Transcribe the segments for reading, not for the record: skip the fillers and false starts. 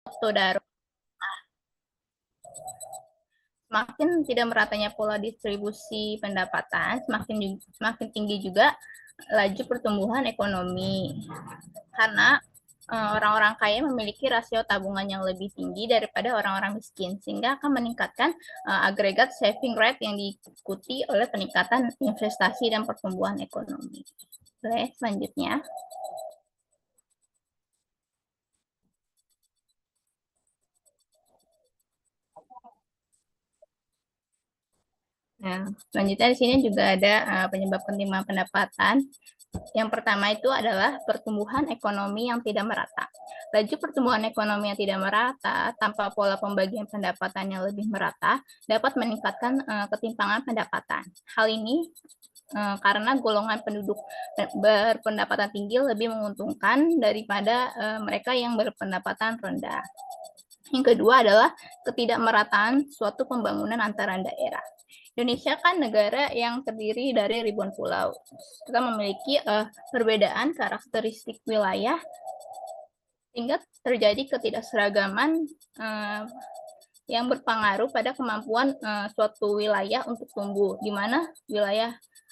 Todaro. Semakin tidak meratanya pola distribusi pendapatan, semakin tinggi juga laju pertumbuhan ekonomi. Karena orang-orang kaya memiliki rasio tabungan yang lebih tinggi daripada orang-orang miskin, sehingga akan meningkatkan agregat saving rate yang diikuti oleh peningkatan investasi dan pertumbuhan ekonomi. Oke, selanjutnya. Nah, selanjutnya di sini juga ada penyebab ketimpangan pendapatan. Yang pertama itu adalah pertumbuhan ekonomi yang tidak merata. Laju pertumbuhan ekonomi yang tidak merata tanpa pola pembagian pendapatan yang lebih merata dapat meningkatkan ketimpangan pendapatan. Hal ini karena golongan penduduk berpendapatan tinggi lebih menguntungkan daripada mereka yang berpendapatan rendah. Yang kedua adalah ketidakmerataan suatu pembangunan antara daerah. Indonesia kan negara yang terdiri dari ribuan pulau. Kita memiliki perbedaan karakteristik wilayah sehingga terjadi ketidakseragaman yang berpengaruh pada kemampuan suatu wilayah untuk tumbuh, di mana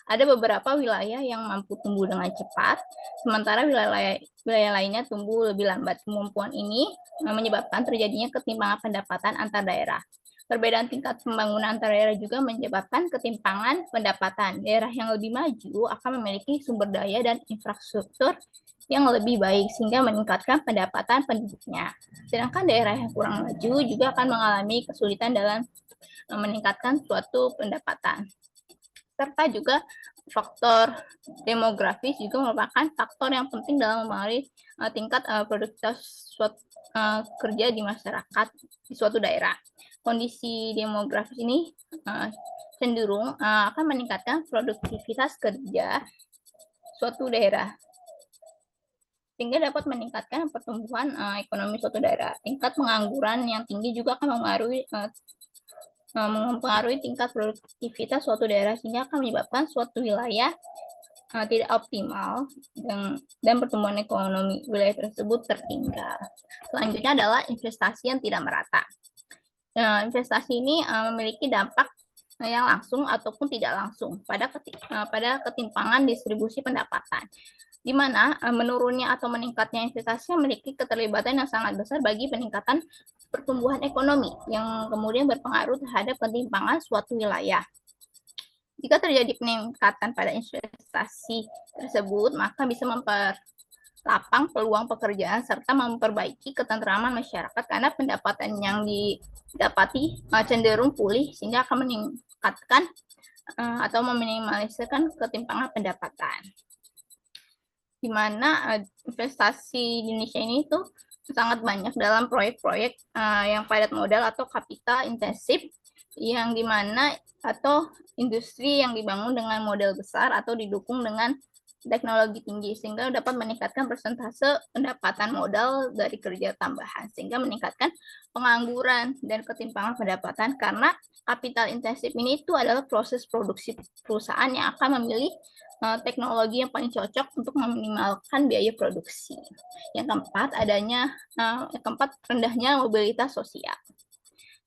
ada beberapa wilayah yang mampu tumbuh dengan cepat, sementara wilayah lainnya tumbuh lebih lambat. Kemampuan ini menyebabkan terjadinya ketimpangan pendapatan antar daerah. Perbedaan tingkat pembangunan antar daerah juga menyebabkan ketimpangan pendapatan. Daerah yang lebih maju akan memiliki sumber daya dan infrastruktur yang lebih baik sehingga meningkatkan pendapatan penduduknya. Sedangkan daerah yang kurang maju juga akan mengalami kesulitan dalam meningkatkan suatu pendapatan. Serta juga faktor demografis juga merupakan faktor yang penting dalam mempengaruhi tingkat produktivitas kerja di masyarakat di suatu daerah. Kondisi demografis ini cenderung akan meningkatkan produktivitas kerja suatu daerah sehingga dapat meningkatkan pertumbuhan ekonomi suatu daerah. Tingkat pengangguran yang tinggi juga akan mempengaruhi tingkat produktivitas suatu daerah sehingga akan menyebabkan suatu wilayah tidak optimal dan pertumbuhan ekonomi wilayah tersebut tertinggal. Selanjutnya adalah investasi yang tidak merata. Investasi ini memiliki dampak yang langsung ataupun tidak langsung pada ketimpangan distribusi pendapatan, di mana menurunnya atau meningkatnya investasi memiliki keterlibatan yang sangat besar bagi peningkatan pertumbuhan ekonomi yang kemudian berpengaruh terhadap ketimpangan suatu wilayah. Jika terjadi peningkatan pada investasi tersebut, maka bisa memperlapang peluang pekerjaan serta memperbaiki ketentraman masyarakat karena pendapatan yang didapati cenderung pulih sehingga akan meningkatkan atau meminimalisirkan ketimpangan pendapatan. Di mana investasi di Indonesia ini tuh sangat banyak dalam proyek-proyek yang padat modal atau kapital intensif yang dimana atau industri yang dibangun dengan modal besar atau didukung dengan teknologi tinggi sehingga dapat meningkatkan persentase pendapatan modal dari kerja tambahan sehingga meningkatkan pengangguran dan ketimpangan pendapatan karena kapital intensif ini itu adalah proses produksi perusahaan yang akan memilih teknologi yang paling cocok untuk meminimalkan biaya produksi. Yang keempat rendahnya mobilitas sosial.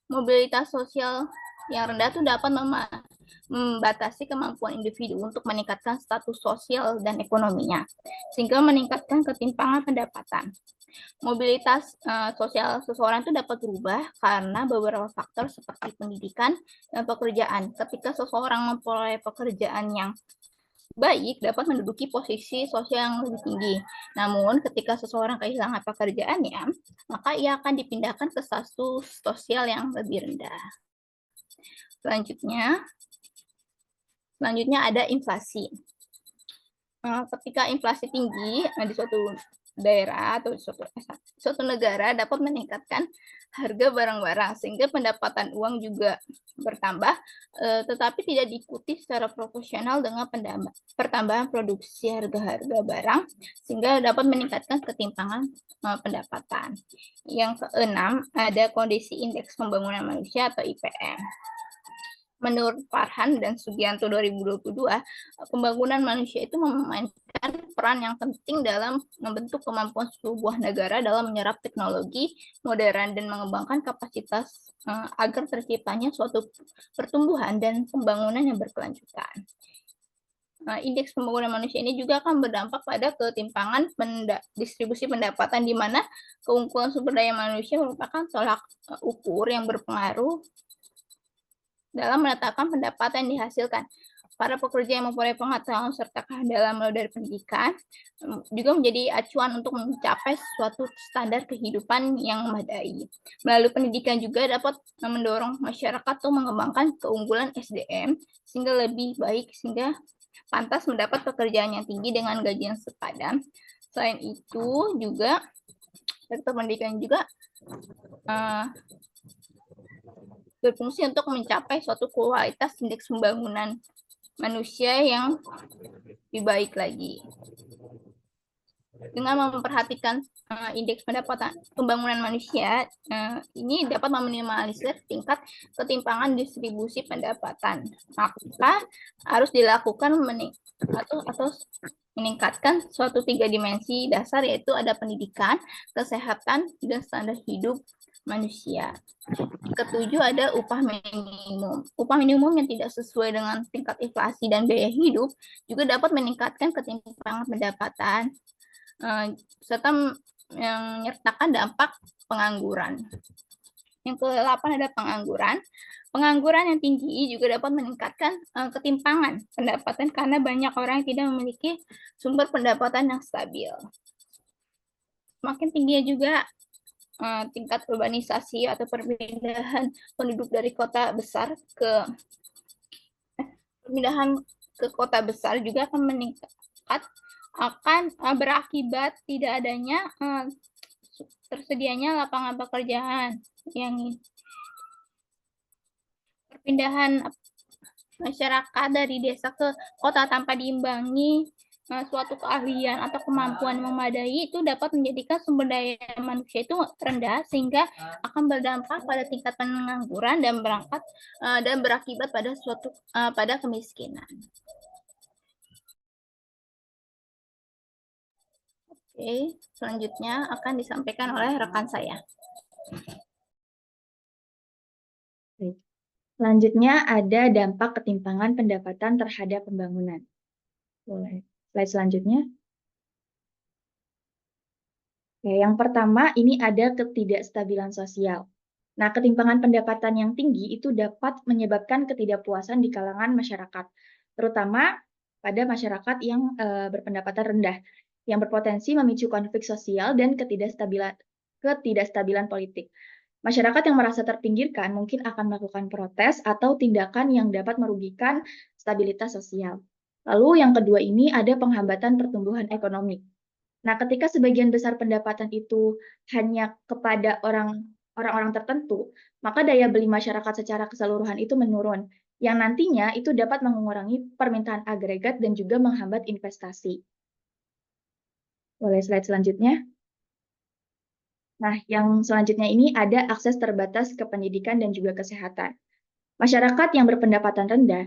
Mobilitas sosial yang rendah itu dapat membatasi kemampuan individu untuk meningkatkan status sosial dan ekonominya, sehingga meningkatkan ketimpangan pendapatan. Mobilitas sosial seseorang itu dapat berubah karena beberapa faktor seperti pendidikan dan pekerjaan. Ketika seseorang memperoleh pekerjaan yang baik dapat menduduki posisi sosial yang lebih tinggi. Namun, ketika seseorang kehilangan pekerjaannya, maka ia akan dipindahkan ke status sosial yang lebih rendah. Selanjutnya ada inflasi. Ketika inflasi tinggi di suatu daerah atau suatu negara dapat meningkatkan harga barang-barang sehingga pendapatan uang juga bertambah, tetapi tidak diikuti secara proporsional dengan pertambahan produksi harga-harga barang sehingga dapat meningkatkan ketimpangan pendapatan. Yang keenam ada kondisi indeks pembangunan manusia atau IPM. Menurut Farhan dan Sugianto 2022, pembangunan manusia itu memainkan peran yang penting dalam membentuk kemampuan sebuah negara dalam menyerap teknologi modern dan mengembangkan kapasitas agar terciptanya suatu pertumbuhan dan pembangunan yang berkelanjutan. Indeks pembangunan manusia ini juga akan berdampak pada ketimpangan distribusi pendapatan, di mana keunggulan sumber daya manusia merupakan tolak ukur yang berpengaruh dalam menetapkan pendapatan yang dihasilkan. Para pekerja yang mempunyai pengetahuan serta kehandalan mulai dari pendidikan juga menjadi acuan untuk mencapai suatu standar kehidupan yang memadai. Melalui pendidikan juga dapat mendorong masyarakat untuk mengembangkan keunggulan SDM sehingga lebih baik, sehingga pantas mendapat pekerjaan yang tinggi dengan gaji yang sepadan. Selain itu juga sektor pendidikan juga berfungsi untuk mencapai suatu kualitas indeks pembangunan manusia yang lebih baik lagi. Dengan memperhatikan indeks pendapatan pembangunan manusia, ini dapat meminimalisir tingkat ketimpangan distribusi pendapatan. Maka harus dilakukan atau meningkatkan suatu 3 dimensi dasar, yaitu ada pendidikan, kesehatan, dan standar hidup manusia. Ketujuh, ada upah minimum. Upah minimum yang tidak sesuai dengan tingkat inflasi dan biaya hidup juga dapat meningkatkan ketimpangan pendapatan serta menyertakan dampak pengangguran. Yang ke-8 ada pengangguran. Pengangguran yang tinggi juga dapat meningkatkan ketimpangan pendapatan karena banyak orang yang tidak memiliki sumber pendapatan yang stabil. Semakin tingginya juga tingkat urbanisasi atau perpindahan penduduk dari kota besar ke juga akan meningkat, akan berakibat tidak adanya tersedianya lapangan pekerjaan. Yang perpindahan masyarakat dari desa ke kota tanpa diimbangi suatu keahlian atau kemampuan memadai itu dapat menjadikan sumber daya manusia itu rendah, sehingga akan berdampak pada tingkat pengangguran dan berakibat pada kemiskinan. Oke, selanjutnya akan disampaikan oleh rekan saya. Selanjutnya ada dampak ketimpangan pendapatan terhadap pembangunan. Boleh. Slide selanjutnya. Oke, yang pertama ini ada ketidakstabilan sosial. Nah, ketimpangan pendapatan yang tinggi itu dapat menyebabkan ketidakpuasan di kalangan masyarakat, terutama pada masyarakat yang berpendapatan rendah, yang berpotensi memicu konflik sosial dan ketidakstabilan politik. Masyarakat yang merasa terpinggirkan mungkin akan melakukan protes atau tindakan yang dapat merugikan stabilitas sosial. Lalu yang kedua ini ada penghambatan pertumbuhan ekonomi. Nah, ketika sebagian besar pendapatan itu hanya kepada orang-orang tertentu, maka daya beli masyarakat secara keseluruhan itu menurun, yang nantinya itu dapat mengurangi permintaan agregat dan juga menghambat investasi. Boleh slide selanjutnya? Nah, yang selanjutnya ini ada akses terbatas ke pendidikan dan juga kesehatan. Masyarakat yang berpendapatan rendah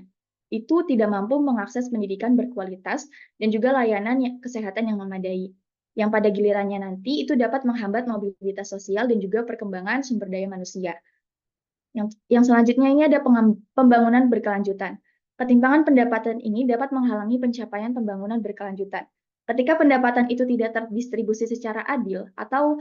itu tidak mampu mengakses pendidikan berkualitas dan juga layanan kesehatan yang memadai, yang pada gilirannya nanti itu dapat menghambat mobilitas sosial dan juga perkembangan sumber daya manusia. Yang selanjutnya ini ada pembangunan berkelanjutan. Ketimpangan pendapatan ini dapat menghalangi pencapaian pembangunan berkelanjutan. Ketika pendapatan itu tidak terdistribusi secara adil atau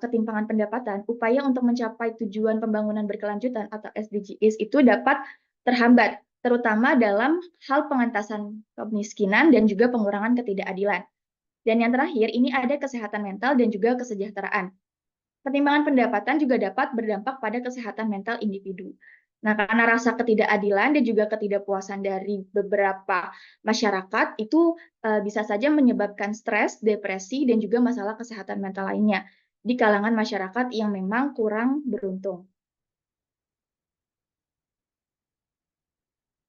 ketimpangan pendapatan, upaya untuk mencapai tujuan pembangunan berkelanjutan atau SDGs itu dapat terhambat, terutama dalam hal pengentasan kemiskinan dan juga pengurangan ketidakadilan. Dan yang terakhir, ini ada kesehatan mental dan juga kesejahteraan. Ketimpangan pendapatan juga dapat berdampak pada kesehatan mental individu. Nah, karena rasa ketidakadilan dan juga ketidakpuasan dari beberapa masyarakat itu bisa saja menyebabkan stres, depresi, dan juga masalah kesehatan mental lainnya di kalangan masyarakat yang memang kurang beruntung.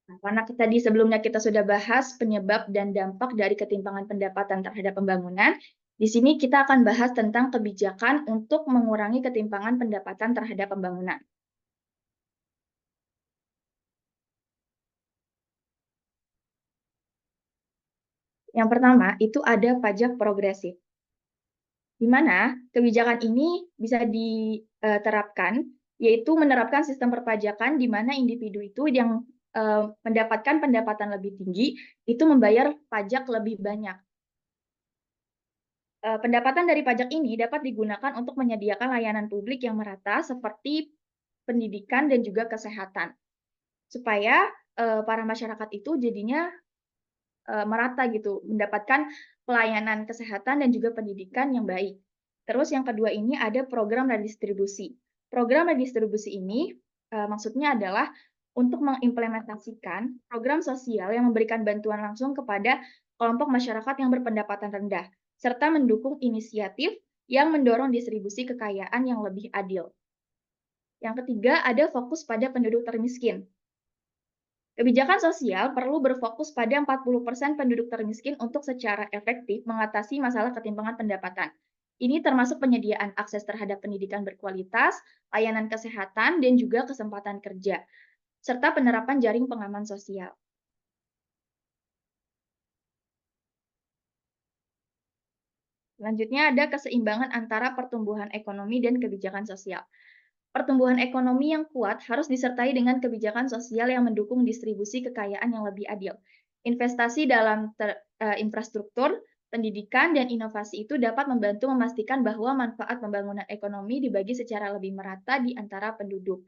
Nah, karena tadi sebelumnya kita sudah bahas penyebab dan dampak dari ketimpangan pendapatan terhadap pembangunan, di sini kita akan bahas tentang kebijakan untuk mengurangi ketimpangan pendapatan terhadap pembangunan. Yang pertama, itu ada pajak progresif, di mana kebijakan ini bisa diterapkan, yaitu menerapkan sistem perpajakan di mana individu itu yang mendapatkan pendapatan lebih tinggi, itu membayar pajak lebih banyak. Pendapatan dari pajak ini dapat digunakan untuk menyediakan layanan publik yang merata seperti pendidikan dan juga kesehatan, supaya para masyarakat itu jadinya merata gitu, mendapatkan pelayanan kesehatan dan juga pendidikan yang baik. Terus yang kedua ini ada program redistribusi. Program redistribusi ini maksudnya adalah untuk mengimplementasikan program sosial yang memberikan bantuan langsung kepada kelompok masyarakat yang berpendapatan rendah, serta mendukung inisiatif yang mendorong distribusi kekayaan yang lebih adil. Yang ketiga ada fokus pada penduduk termiskin. Kebijakan sosial perlu berfokus pada 40% penduduk termiskin untuk secara efektif mengatasi masalah ketimpangan pendapatan. Ini termasuk penyediaan akses terhadap pendidikan berkualitas, layanan kesehatan, dan juga kesempatan kerja, serta penerapan jaring pengaman sosial. Selanjutnya ada keseimbangan antara pertumbuhan ekonomi dan kebijakan sosial. Pertumbuhan ekonomi yang kuat harus disertai dengan kebijakan sosial yang mendukung distribusi kekayaan yang lebih adil. Investasi dalam infrastruktur, pendidikan, dan inovasi itu dapat membantu memastikan bahwa manfaat pembangunan ekonomi dibagi secara lebih merata di antara penduduk.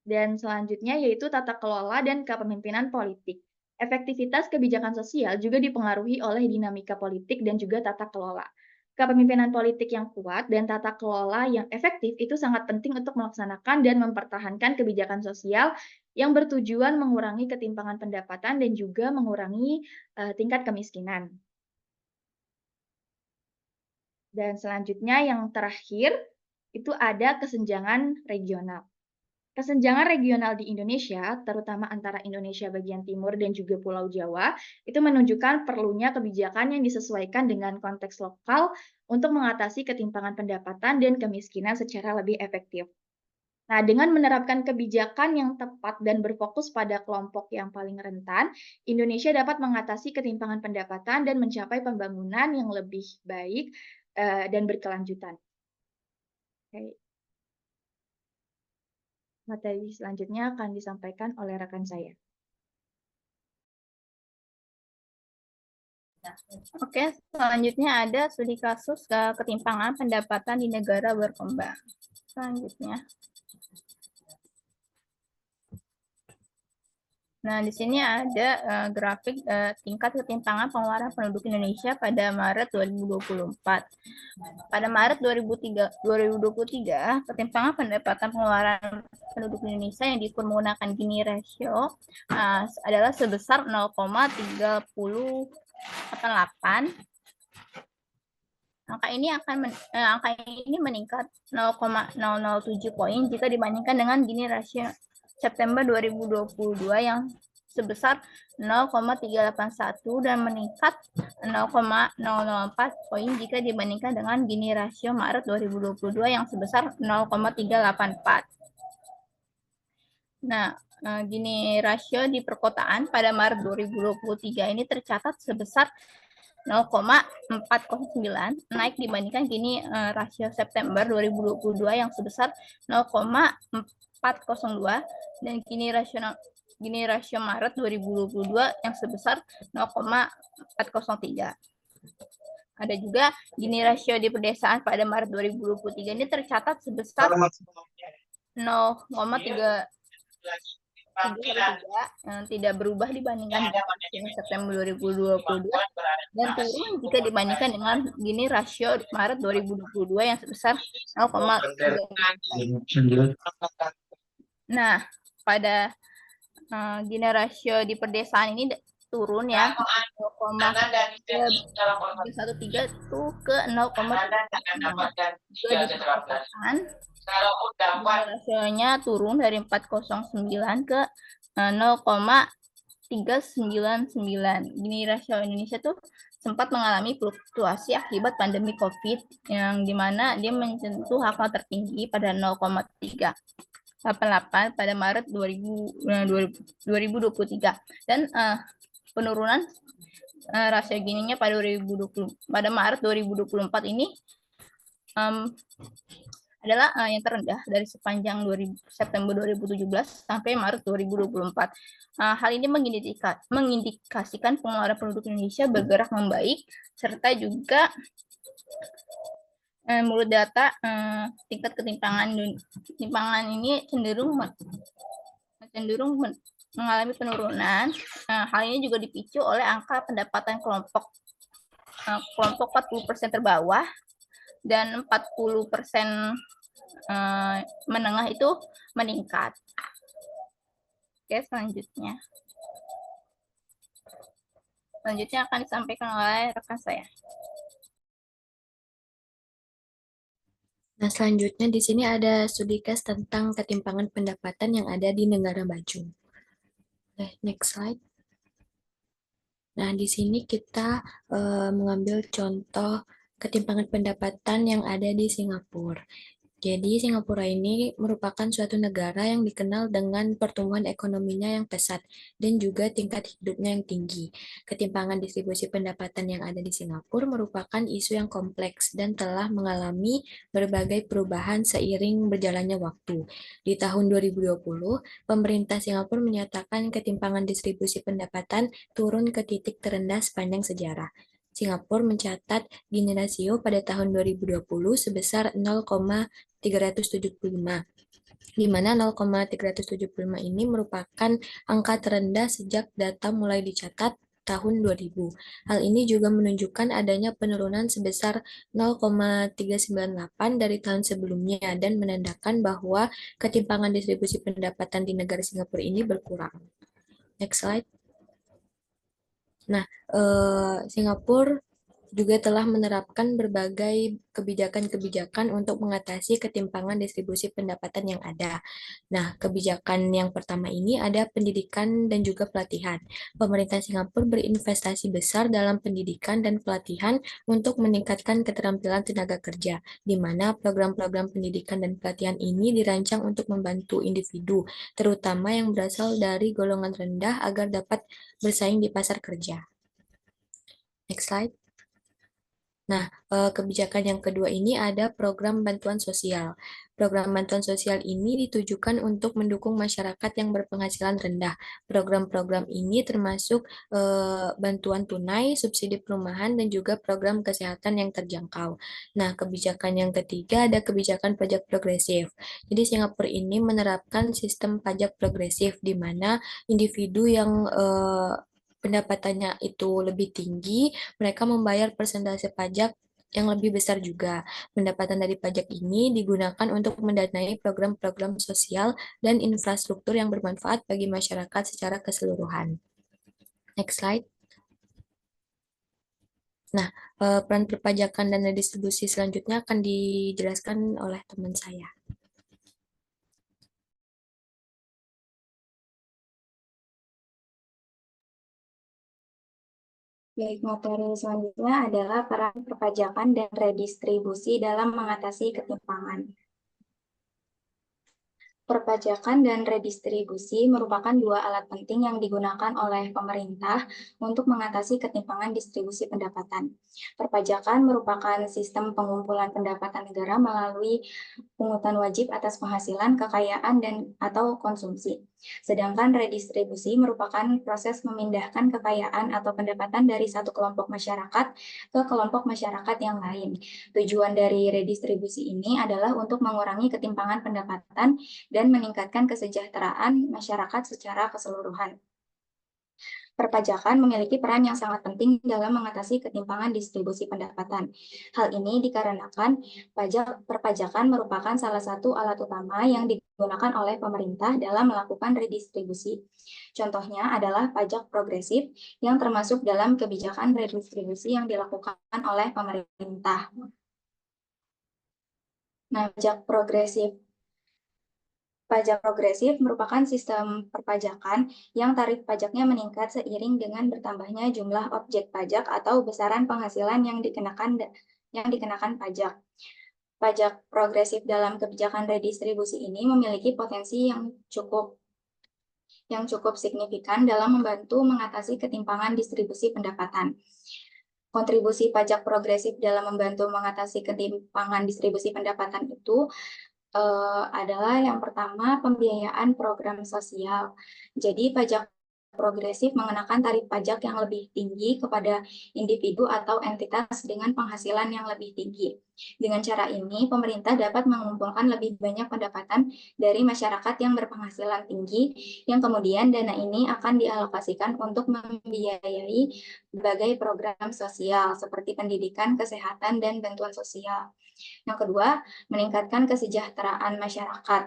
Dan selanjutnya yaitu tata kelola dan kepemimpinan politik. Efektivitas kebijakan sosial juga dipengaruhi oleh dinamika politik dan juga tata kelola. Kepemimpinan politik yang kuat dan tata kelola yang efektif itu sangat penting untuk melaksanakan dan mempertahankan kebijakan sosial yang bertujuan mengurangi ketimpangan pendapatan dan juga mengurangi tingkat kemiskinan. Dan selanjutnya yang terakhir itu ada kesenjangan regional. Kesenjangan regional di Indonesia, terutama antara Indonesia bagian timur dan juga Pulau Jawa, itu menunjukkan perlunya kebijakan yang disesuaikan dengan konteks lokal untuk mengatasi ketimpangan pendapatan dan kemiskinan secara lebih efektif. Nah, dengan menerapkan kebijakan yang tepat dan berfokus pada kelompok yang paling rentan, Indonesia dapat mengatasi ketimpangan pendapatan dan mencapai pembangunan yang lebih baik dan berkelanjutan. Oke. Materi selanjutnya akan disampaikan oleh rekan saya. Oke, selanjutnya ada studi kasus ketimpangan pendapatan di negara berkembang. Selanjutnya. Nah, di sini ada grafik tingkat ketimpangan pengeluaran penduduk Indonesia pada Maret 2024. Pada Maret 2023, ketimpangan pendapatan pengeluaran penduduk Indonesia yang diukur menggunakan Gini ratio adalah sebesar 0,3088. Angka ini meningkat 0,007 poin jika dibandingkan dengan Gini ratio September 2022 yang sebesar 0,381 dan meningkat 0,004 poin jika dibandingkan dengan Gini rasio Maret 2022 yang sebesar 0,384. Nah, Gini rasio di perkotaan pada Maret 2023 ini tercatat sebesar 0,409, naik dibandingkan Gini rasio September 2022 yang sebesar 0,402 dan Gini rasio Maret 2022 yang sebesar 0,403. Ada juga Gini rasio di pedesaan pada Maret 2023 ini tercatat sebesar 0,3 yang tidak berubah dibandingkan September 2022 dan turun jika dibandingkan dengan Gini rasio Maret 2022 yang sebesar 0,3. Nah, pada Gini rasio di pedesaan ini turun ya 0,13 itu ke 0,3. Di pedesaan rasionya turun dari 409 ke 0,399. Gini rasio Indonesia tuh sempat mengalami fluktuasi akibat pandemi COVID yang dimana dia menyentuh angka tertinggi pada 0,388 pada Maret 2023 dan penurunan rasio Gini-nya pada Maret 2024 ini adalah yang terendah dari sepanjang September 2017 sampai Maret 2024. Hal ini mengindikasikan pengeluaran penduduk Indonesia bergerak membaik, serta juga menurut data tingkat ketimpangan ini cenderung mengalami penurunan. Hal ini juga dipicu oleh angka pendapatan kelompok 40% terbawah dan 40% menengah itu meningkat. Oke, selanjutnya akan disampaikan oleh rekan saya. Nah, selanjutnya di sini ada studi case tentang ketimpangan pendapatan yang ada di negara maju. Next slide. Nah, di sini kita mengambil contoh ketimpangan pendapatan yang ada di Singapura. Jadi, Singapura ini merupakan suatu negara yang dikenal dengan pertumbuhan ekonominya yang pesat dan juga tingkat hidupnya yang tinggi. Ketimpangan distribusi pendapatan yang ada di Singapura merupakan isu yang kompleks dan telah mengalami berbagai perubahan seiring berjalannya waktu. Di tahun 2020, pemerintah Singapura menyatakan ketimpangan distribusi pendapatan turun ke titik terendah sepanjang sejarah. Singapura mencatat Gini rasio pada tahun 2020 sebesar 0,375, di mana 0,375 ini merupakan angka terendah sejak data mulai dicatat tahun 2000. Hal ini juga menunjukkan adanya penurunan sebesar 0,398 dari tahun sebelumnya dan menandakan bahwa ketimpangan distribusi pendapatan di negara Singapura ini berkurang. Next slide. Nah, Singapura juga telah menerapkan berbagai kebijakan-kebijakan untuk mengatasi ketimpangan distribusi pendapatan yang ada. Nah, kebijakan yang pertama ini ada pendidikan dan juga pelatihan. Pemerintah Singapura berinvestasi besar dalam pendidikan dan pelatihan untuk meningkatkan keterampilan tenaga kerja, di mana program-program pendidikan dan pelatihan ini dirancang untuk membantu individu, terutama yang berasal dari golongan rendah agar dapat bersaing di pasar kerja. Next slide. Nah, kebijakan yang kedua ini ada program bantuan sosial. Program bantuan sosial ini ditujukan untuk mendukung masyarakat yang berpenghasilan rendah. Program-program ini termasuk bantuan tunai, subsidi perumahan, dan juga program kesehatan yang terjangkau. Nah, kebijakan yang ketiga ada kebijakan pajak progresif. Jadi, Singapura ini menerapkan sistem pajak progresif di mana individu yang pendapatannya itu lebih tinggi, mereka membayar persentase pajak yang lebih besar juga. Pendapatan dari pajak ini digunakan untuk mendanai program-program sosial dan infrastruktur yang bermanfaat bagi masyarakat secara keseluruhan. Next slide. Nah, peran perpajakan dan redistribusi selanjutnya akan dijelaskan oleh teman saya. Baik, materi selanjutnya adalah peran perpajakan dan redistribusi dalam mengatasi ketimpangan. Perpajakan dan redistribusi merupakan dua alat penting yang digunakan oleh pemerintah untuk mengatasi ketimpangan distribusi pendapatan. Perpajakan merupakan sistem pengumpulan pendapatan negara melalui pungutan wajib atas penghasilan, kekayaan, atau konsumsi. Sedangkan redistribusi merupakan proses memindahkan kekayaan atau pendapatan dari satu kelompok masyarakat ke kelompok masyarakat yang lain. Tujuan dari redistribusi ini adalah untuk mengurangi ketimpangan pendapatan dan meningkatkan kesejahteraan masyarakat secara keseluruhan. Perpajakan memiliki peran yang sangat penting dalam mengatasi ketimpangan distribusi pendapatan. Hal ini dikarenakan perpajakan merupakan salah satu alat utama yang digunakan oleh pemerintah dalam melakukan redistribusi. Contohnya adalah pajak progresif yang termasuk dalam kebijakan redistribusi yang dilakukan oleh pemerintah. Nah, Pajak progresif merupakan sistem perpajakan yang tarif pajaknya meningkat seiring dengan bertambahnya jumlah objek pajak atau besaran penghasilan yang dikenakan pajak. Pajak progresif dalam kebijakan redistribusi ini memiliki potensi yang cukup yang cukup signifikan dalam membantu mengatasi ketimpangan distribusi pendapatan. Kontribusi pajak progresif dalam membantu mengatasi ketimpangan distribusi pendapatan itu adalah yang pertama pembiayaan program sosial. Jadi pajak progresif mengenakan tarif pajak yang lebih tinggi kepada individu atau entitas dengan penghasilan yang lebih tinggi. Dengan cara ini, pemerintah dapat mengumpulkan lebih banyak pendapatan dari masyarakat yang berpenghasilan tinggi, yang kemudian dana ini akan dialokasikan untuk membiayai berbagai program sosial seperti pendidikan, kesehatan, dan bantuan sosial. Yang kedua, meningkatkan kesejahteraan masyarakat.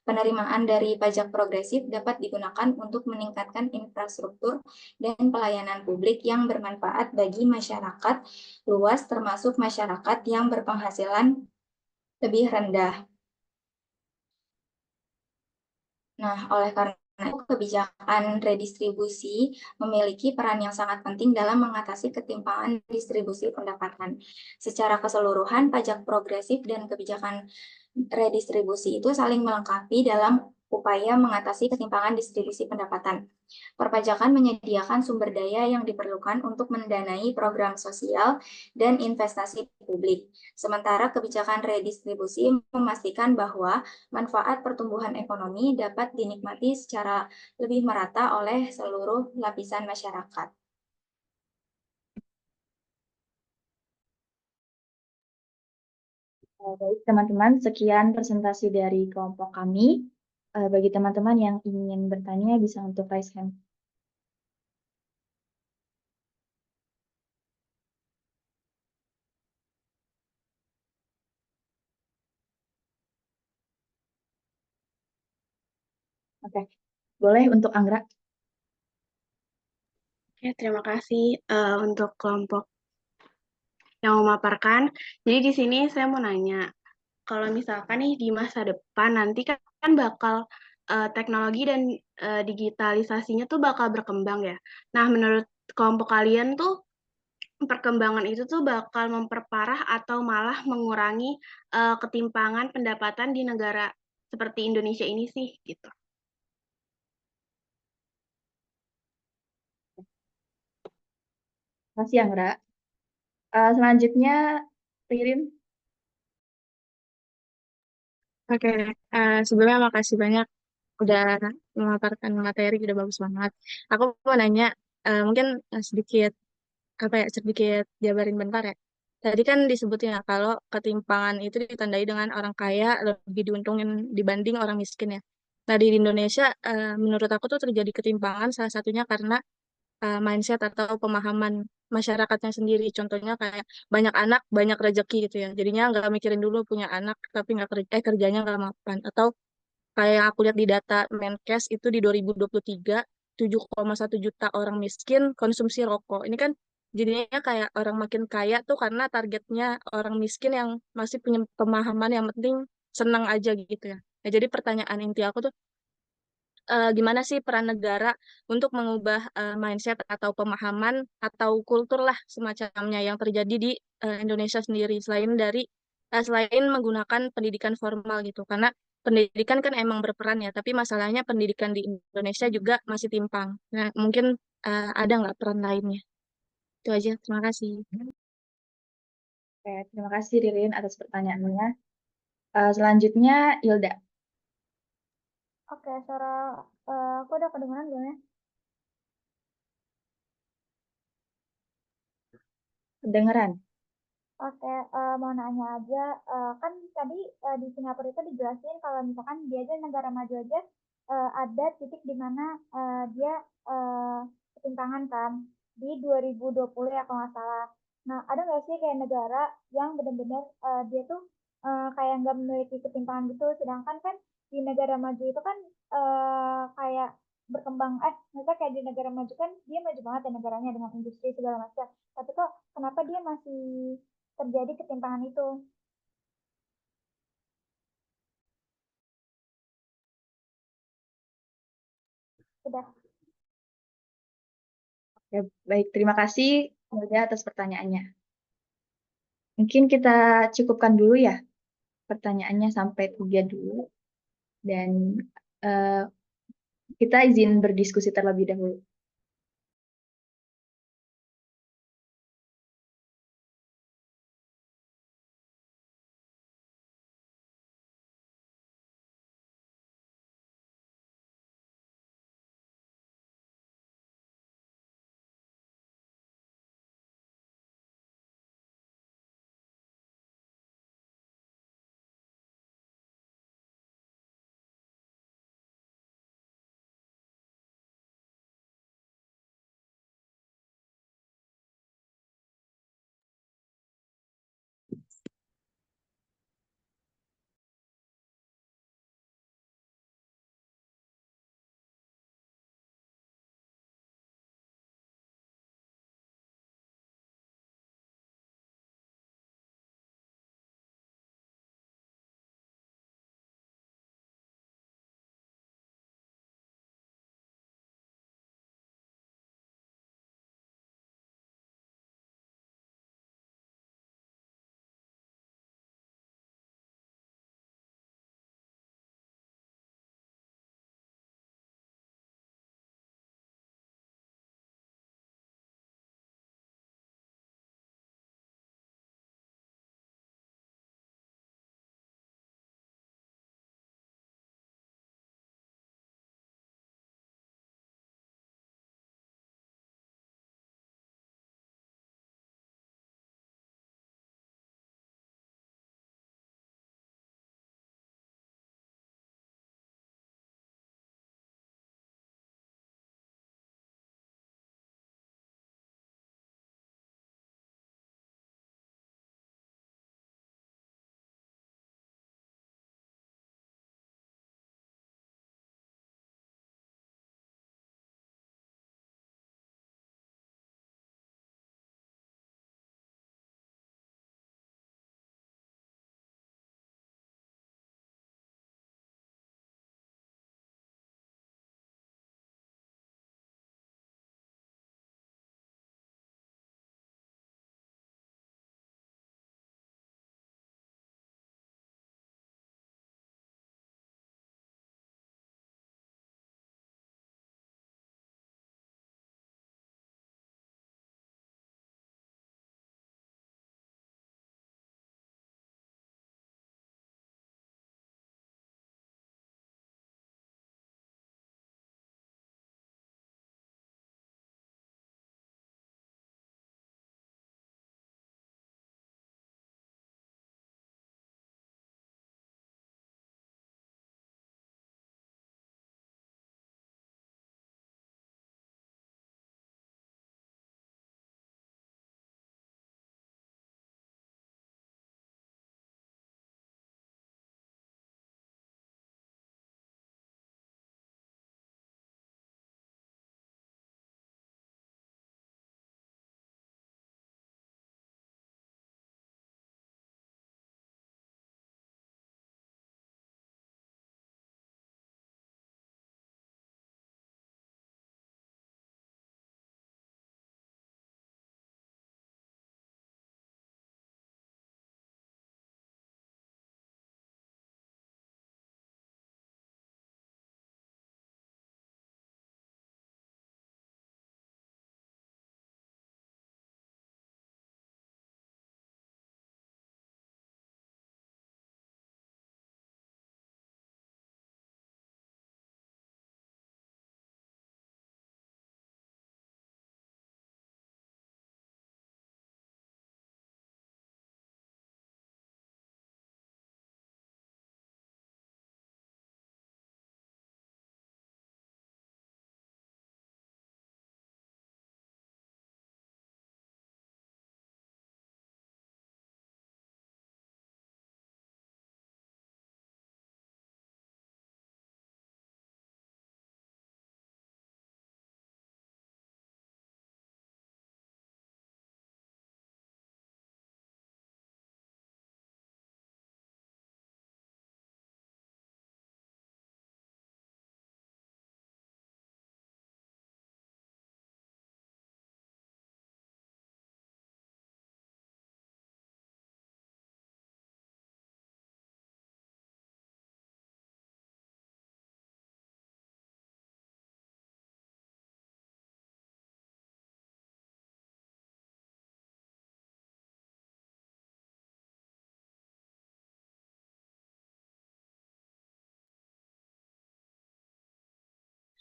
Penerimaan dari pajak progresif dapat digunakan untuk meningkatkan infrastruktur dan pelayanan publik yang bermanfaat bagi masyarakat luas, termasuk masyarakat yang berpenghasilan lebih rendah. Nah, oleh karena itu, kebijakan redistribusi memiliki peran yang sangat penting dalam mengatasi ketimpangan distribusi pendapatan. Secara keseluruhan, pajak progresif dan kebijakan redistribusi itu saling melengkapi dalam upaya mengatasi ketimpangan distribusi pendapatan. Perpajakan menyediakan sumber daya yang diperlukan untuk mendanai program sosial dan investasi publik. Sementara kebijakan redistribusi memastikan bahwa manfaat pertumbuhan ekonomi dapat dinikmati secara lebih merata oleh seluruh lapisan masyarakat. Baik, teman-teman, sekian presentasi dari kelompok kami. Bagi teman-teman yang ingin bertanya, bisa untuk raise hand. Oke, boleh untuk Anggra. Oke, terima kasih untuk kelompok yang memaparkan. Jadi di sini saya mau nanya, kalau misalkan nih di masa depan nanti kan bakal teknologi dan digitalisasinya tuh bakal berkembang ya. Nah, menurut kelompok kalian tuh perkembangan itu tuh bakal memperparah atau malah mengurangi ketimpangan pendapatan di negara seperti Indonesia ini sih gitu. Terima kasih, Anggra. Selanjutnya, Ririn. Oke, sebelumnya makasih banyak udah memaparkan materi, udah bagus banget. Aku mau nanya, mungkin sedikit apa ya, sedikit jabarin bentar ya. Tadi kan disebutnya kalau ketimpangan itu ditandai dengan orang kaya lebih diuntungin dibanding orang miskin ya. Nah, di Indonesia, menurut aku tuh terjadi ketimpangan salah satunya karena mindset atau pemahaman masyarakatnya sendiri. Contohnya kayak banyak anak, banyak rezeki gitu ya. Jadinya nggak mikirin dulu punya anak, tapi nggak kerja, kerjanya nggak mapan. Atau kayak yang aku lihat di data Menkes itu di 2023, 7,1 juta orang miskin konsumsi rokok. Ini kan jadinya kayak orang makin kaya tuh karena targetnya orang miskin yang masih punya pemahaman yang penting senang aja gitu ya. Nah, jadi pertanyaan inti aku tuh gimana sih peran negara untuk mengubah mindset atau pemahaman atau kultur lah semacamnya yang terjadi di Indonesia sendiri selain menggunakan pendidikan formal gitu karena pendidikan kan emang berperan ya tapi masalahnya pendidikan di Indonesia juga masih timpang. Nah, mungkin ada nggak peran lainnya? Itu aja. Terima kasih. Oke, terima kasih Ririn atas pertanyaannya. Selanjutnya, Hilda. Oke, suara aku udah kedengeran belum ya? Kedengeran. Oke, mau nanya aja, kan tadi di Singapura itu dijelasin kalau misalkan dia aja negara maju aja ada titik di mana dia ketimpangan kan di 2020 ya kalau nggak salah. Nah, ada nggak sih kayak negara yang benar-benar dia tuh kayak nggak memiliki ketimpangan gitu, sedangkan kan di negara maju itu kan kayak berkembang, misalnya kayak di negara maju kan dia maju banget ya negaranya dengan industri segala macam. Tapi kok kenapa dia masih terjadi ketimpangan itu? Sudah. Oke, baik, terima kasih Hilda atas pertanyaannya. Mungkin kita cukupkan dulu ya pertanyaannya sampai 3 dulu. Dan Kita izin berdiskusi terlebih dahulu.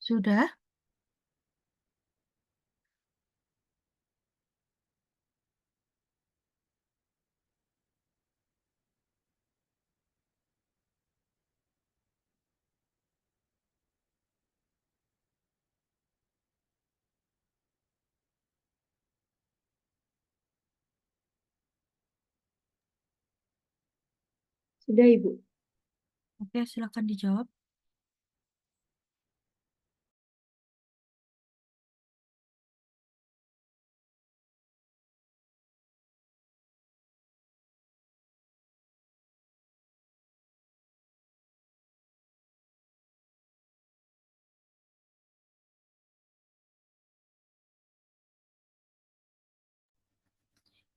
Sudah? Sudah, Ibu. Oke, silakan dijawab.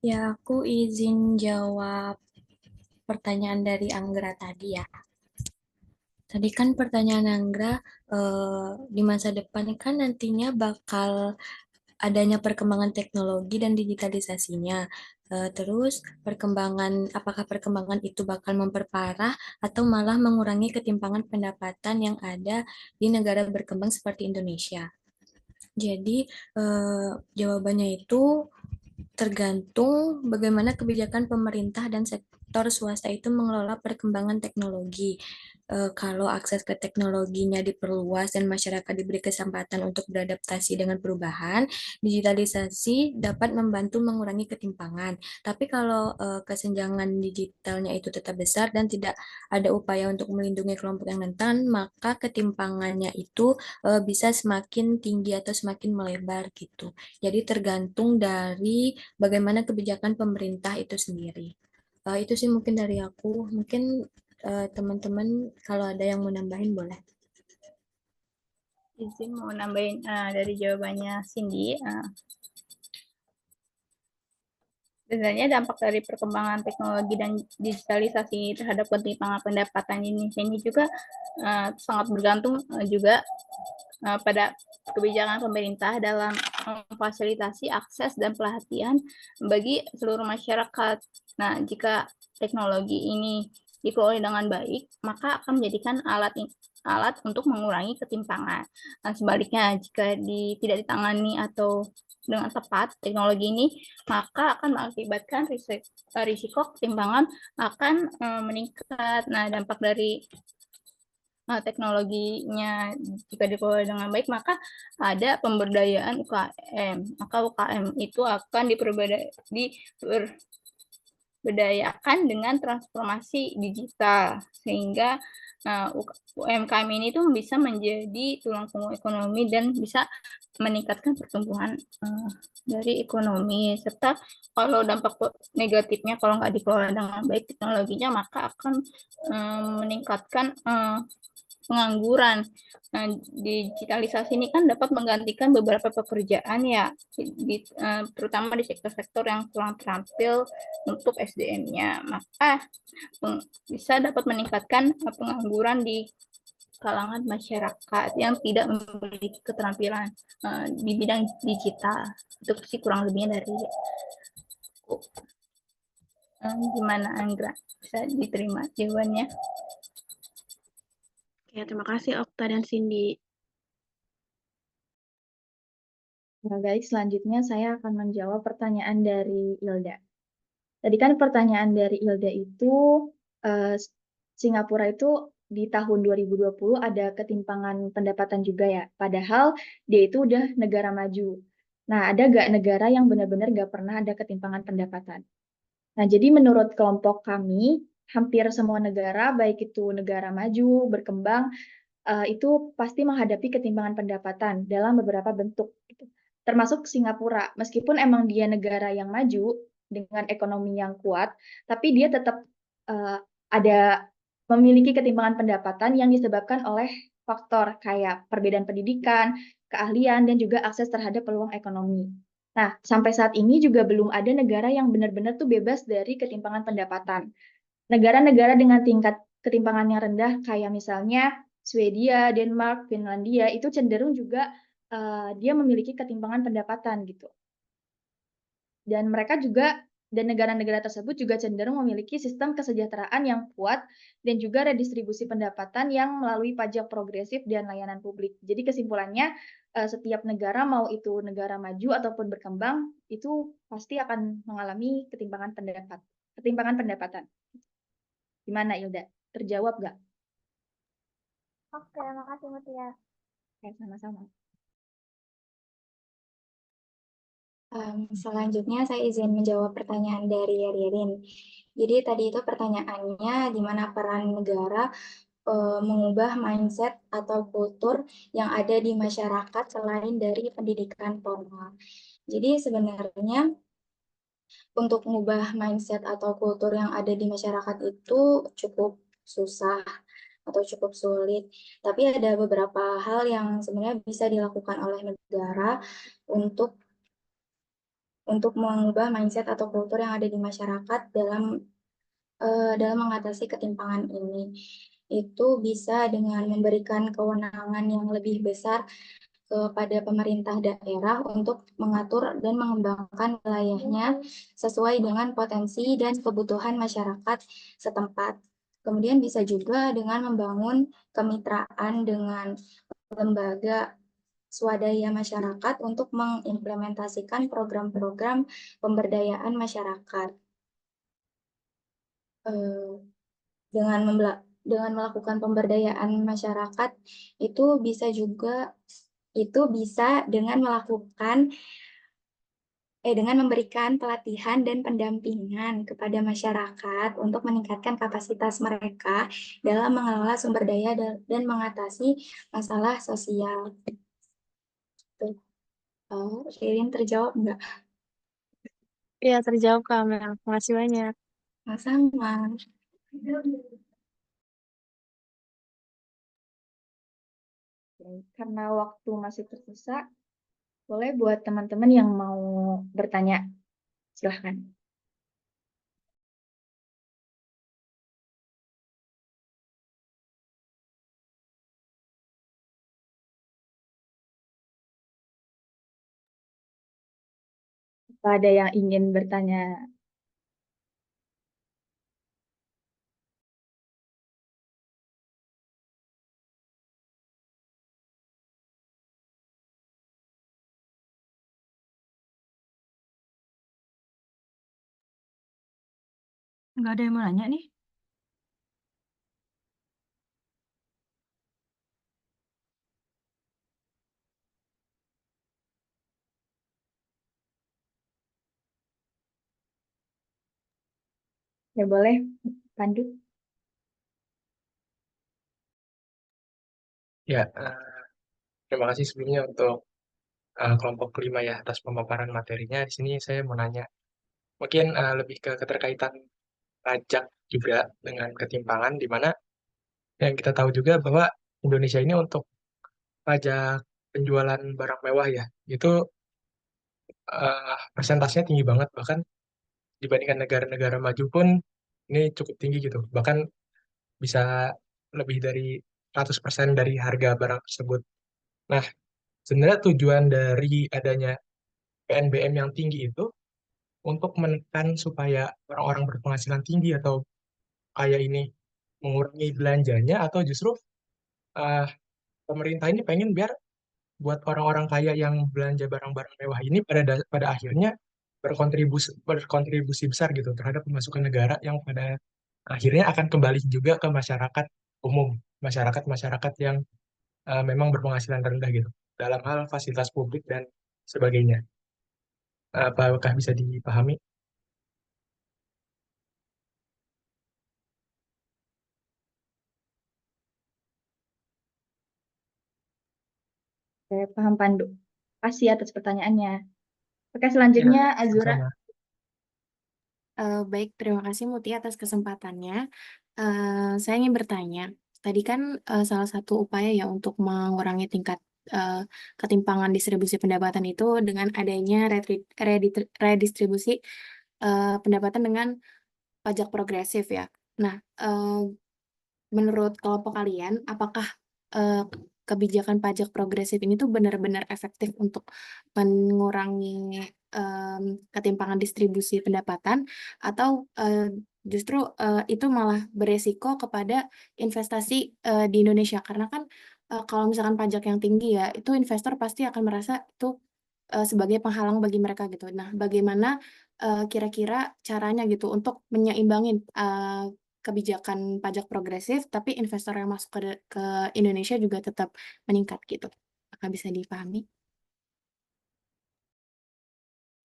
Ya, aku izin jawab pertanyaan dari Anggra tadi ya. Tadi kan pertanyaan Anggra, di masa depan kan nantinya bakal adanya perkembangan teknologi dan digitalisasinya. Terus apakah perkembangan itu bakal memperparah atau malah mengurangi ketimpangan pendapatan yang ada di negara berkembang seperti Indonesia? Jadi, jawabannya itu tergantung bagaimana kebijakan pemerintah dan sektor swasta itu mengelola perkembangan teknologi. Kalau akses ke teknologinya diperluas dan masyarakat diberi kesempatan untuk beradaptasi dengan perubahan, digitalisasi dapat membantu mengurangi ketimpangan. Tapi kalau kesenjangan digitalnya itu tetap besar dan tidak ada upaya untuk melindungi kelompok yang rentan, maka ketimpangannya itu bisa semakin tinggi atau semakin melebar gitu. Jadi tergantung dari bagaimana kebijakan pemerintah itu sendiri. Itu sih mungkin dari aku. Mungkin teman-teman kalau ada yang mau nambahin boleh. Izin mau nambahin dari jawabannya Cindy. Sebenarnya dampak dari perkembangan teknologi dan digitalisasi terhadap ketimpangan pendapatan di Indonesia ini juga sangat bergantung juga pada kebijakan pemerintah dalam memfasilitasi akses dan pelatihan bagi seluruh masyarakat. Nah, jika teknologi ini dikelola dengan baik, maka akan menjadikan alat untuk mengurangi ketimpangan. Nah, sebaliknya, jika tidak ditangani atau dengan tepat teknologi ini, maka akan mengakibatkan risiko ketimpangan akan meningkat. Nah, dampak dari teknologinya jika dikelola dengan baik, maka ada pemberdayaan UKM. Maka UKM itu akan diberdayakan dengan transformasi digital, sehingga UMKM ini tuh bisa menjadi tulang punggung ekonomi dan bisa meningkatkan pertumbuhan dari ekonomi. Serta kalau dampak negatifnya kalau nggak dikelola dengan baik teknologinya, maka akan meningkatkan pengangguran. Nah, digitalisasi ini kan dapat menggantikan beberapa pekerjaan ya, terutama di sektor-sektor yang kurang terampil untuk SDM-nya. Maka bisa dapat meningkatkan pengangguran di kalangan masyarakat yang tidak memiliki keterampilan di bidang digital. Itu sih kurang lebihnya dari aku. Gimana Anggra? Bisa diterima jawabannya? Ya, terima kasih Okta dan Cindy. Nah, baik, selanjutnya saya akan menjawab pertanyaan dari Ilda. Tadi kan pertanyaan dari Ilda itu, Singapura itu di tahun 2020 ada ketimpangan pendapatan juga ya, padahal dia itu udah negara maju. Nah, ada nggak negara yang benar-benar nggak pernah ada ketimpangan pendapatan? Nah, jadi menurut kelompok kami, hampir semua negara, baik itu negara maju, berkembang, itu pasti menghadapi ketimpangan pendapatan dalam beberapa bentuk. Termasuk Singapura, meskipun emang dia negara yang maju dengan ekonomi yang kuat, tapi dia tetap ada memiliki ketimpangan pendapatan yang disebabkan oleh faktor kayak perbedaan pendidikan, keahlian, dan juga akses terhadap peluang ekonomi. Nah, sampai saat ini juga belum ada negara yang benar-benar tuh bebas dari ketimpangan pendapatan. Negara-negara dengan tingkat ketimpangan yang rendah kayak misalnya Swedia, Denmark, Finlandia itu cenderung juga dia memiliki ketimpangan pendapatan gitu. Dan mereka juga Dan negara-negara tersebut juga cenderung memiliki sistem kesejahteraan yang kuat dan juga redistribusi pendapatan yang melalui pajak progresif dan layanan publik. Jadi kesimpulannya, setiap negara, mau itu negara maju ataupun berkembang, itu pasti akan mengalami ketimpangan pendapatan. Gimana, Ilda? Terjawab nggak? Oke, makasih Mutia. Oke, sama-sama. Selanjutnya saya izin menjawab pertanyaan dari Ririn. Jadi tadi itu pertanyaannya di mana peran negara mengubah mindset atau kultur yang ada di masyarakat selain dari pendidikan formal. Jadi sebenarnya untuk mengubah mindset atau kultur yang ada di masyarakat itu cukup susah atau cukup sulit. Tapi ada beberapa hal yang sebenarnya bisa dilakukan oleh negara untuk mengubah mindset atau kultur yang ada di masyarakat dalam mengatasi ketimpangan ini. Itu bisa dengan memberikan kewenangan yang lebih besar kepada pemerintah daerah untuk mengatur dan mengembangkan wilayahnya sesuai dengan potensi dan kebutuhan masyarakat setempat. Kemudian bisa juga dengan membangun kemitraan dengan lembaga swadaya masyarakat untuk mengimplementasikan program-program pemberdayaan masyarakat. Dengan melakukan pemberdayaan masyarakat itu bisa dengan memberikan pelatihan dan pendampingan kepada masyarakat untuk meningkatkan kapasitas mereka dalam mengelola sumber daya dan mengatasi masalah sosial. Ririn terjawab nggak? Iya, terjawab Kak Mel. Makasih banyak. Sama. Karena waktu masih tersisa, boleh buat teman-teman yang mau bertanya, silahkan. Apa ada yang ingin bertanya? Nggak ada yang mau nanya nih? Ya boleh, Pandu. Ya, terima kasih sebelumnya untuk kelompok kelima ya atas pemaparan materinya. Di sini saya mau nanya, mungkin lebih ke keterkaitan pajak juga dengan ketimpangan, di mana yang kita tahu juga bahwa Indonesia ini untuk pajak penjualan barang mewah ya, itu persentasenya tinggi banget, bahkan dibandingkan negara-negara maju pun ini cukup tinggi gitu. Bahkan bisa lebih dari 100% dari harga barang tersebut. Nah, sebenarnya tujuan dari adanya PNBM yang tinggi itu untuk menekan supaya orang-orang berpenghasilan tinggi atau kaya ini mengurangi belanjanya, atau justru uh, pemerintah ini pengen biar buat orang-orang kaya yang belanja barang-barang mewah ini pada akhirnya berkontribusi besar gitu terhadap pemasukan negara yang pada akhirnya akan kembali juga ke masyarakat umum, masyarakat yang memang berpenghasilan rendah gitu dalam hal fasilitas publik dan sebagainya. Apakah bisa dipahami? Saya paham, Pandu. Kasih atas pertanyaannya. Oke, Ya, selanjutnya Azura. sama-sama. Baik, terima kasih Mutia atas kesempatannya. Saya ingin bertanya, tadi kan salah satu upaya ya untuk mengurangi tingkat ketimpangan distribusi pendapatan itu dengan adanya redistribusi pendapatan dengan pajak progresif ya. Nah, menurut kelompok kalian, apakah kebijakan pajak progresif ini tuh benar-benar efektif untuk mengurangi ketimpangan distribusi pendapatan, atau justru itu malah beresiko kepada investasi di Indonesia, karena kan kalau misalkan pajak yang tinggi ya, itu investor pasti akan merasa itu sebagai penghalang bagi mereka gitu. Nah, bagaimana kira-kira caranya gitu untuk menyeimbangin kebijakan pajak progresif, tapi investor yang masuk ke Indonesia juga tetap meningkat gitu. Apakah bisa dipahami?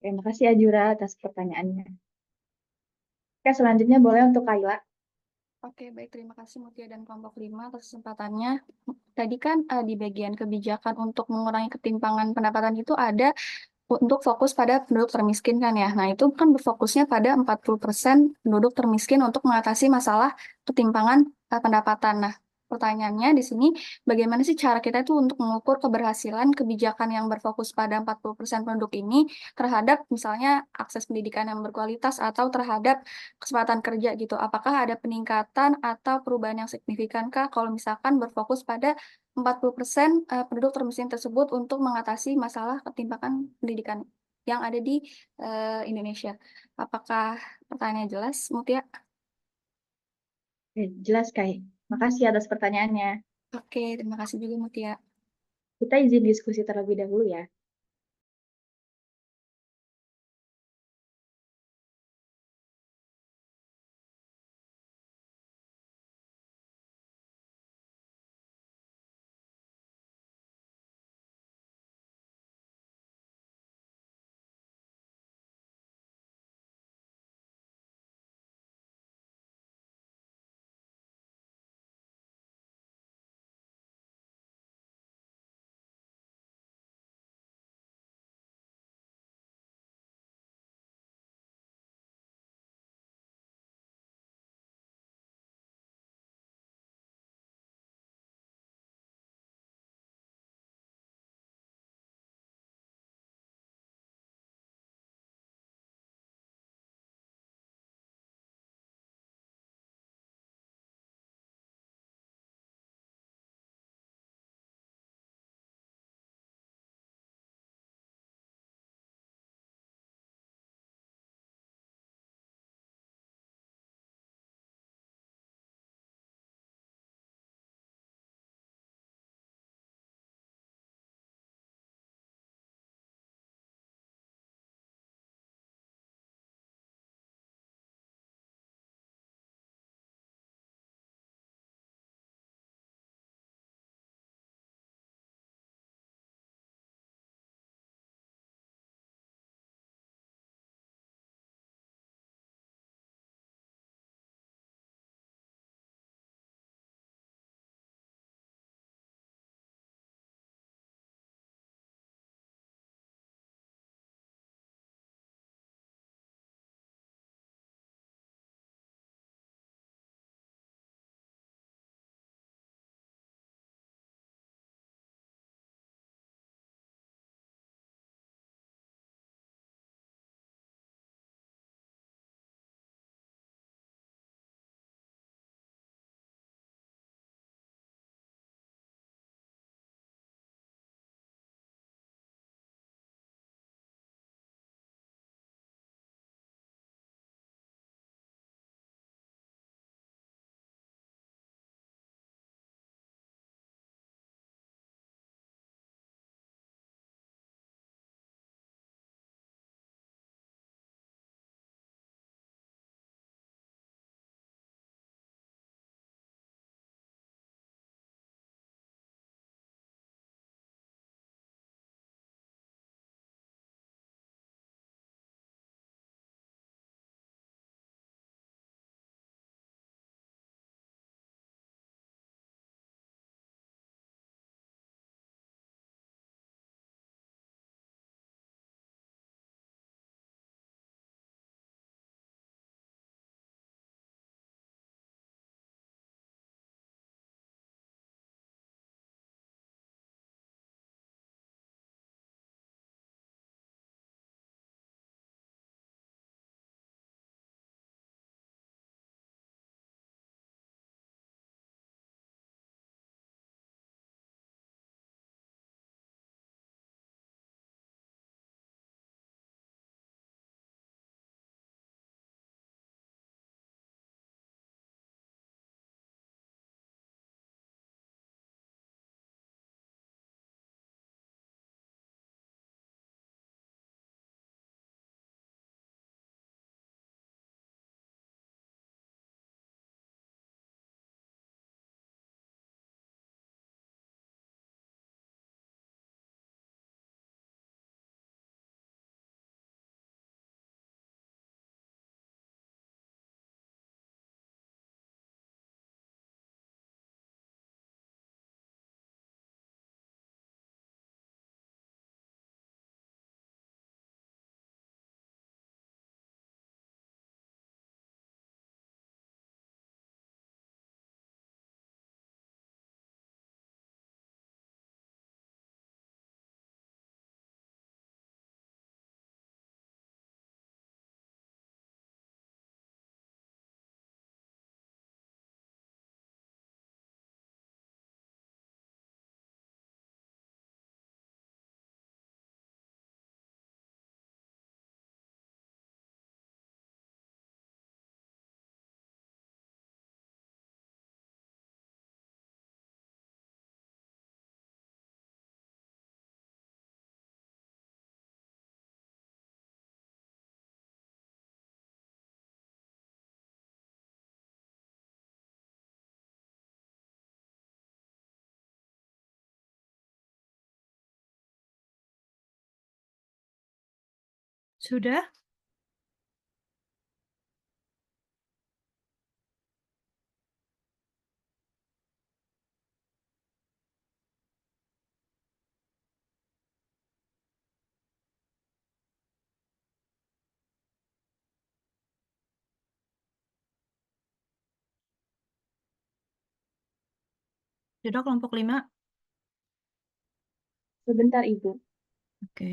Terima kasih Ajura atas pertanyaannya. Oke, selanjutnya boleh untuk Kayla. Oke, baik. Terima kasih Mutia dan kelompok 5 atas kesempatannya. Tadi kan di bagian kebijakan untuk mengurangi ketimpangan pendapatan itu ada untuk fokus pada penduduk termiskin kan ya. Nah, itu kan berfokusnya pada 40% penduduk termiskin untuk mengatasi masalah ketimpangan pendapatan. Nah, pertanyaannya di sini, bagaimana sih cara kita itu untuk mengukur keberhasilan kebijakan yang berfokus pada 40% penduduk ini terhadap misalnya akses pendidikan yang berkualitas atau terhadap kesempatan kerja gitu. Apakah ada peningkatan atau perubahan yang signifikankah kalau misalkan berfokus pada 40% penduduk termiskin tersebut untuk mengatasi masalah ketimpangan pendidikan yang ada di Indonesia. Apakah pertanyaannya jelas, Mutia? Oke, jelas, Kai. Makasih atas pertanyaannya. Oke, terima kasih juga, Mutia. Kita izin diskusi terlebih dahulu ya. Sudah? Sudah kelompok 5? Sebentar, Ibu. Oke.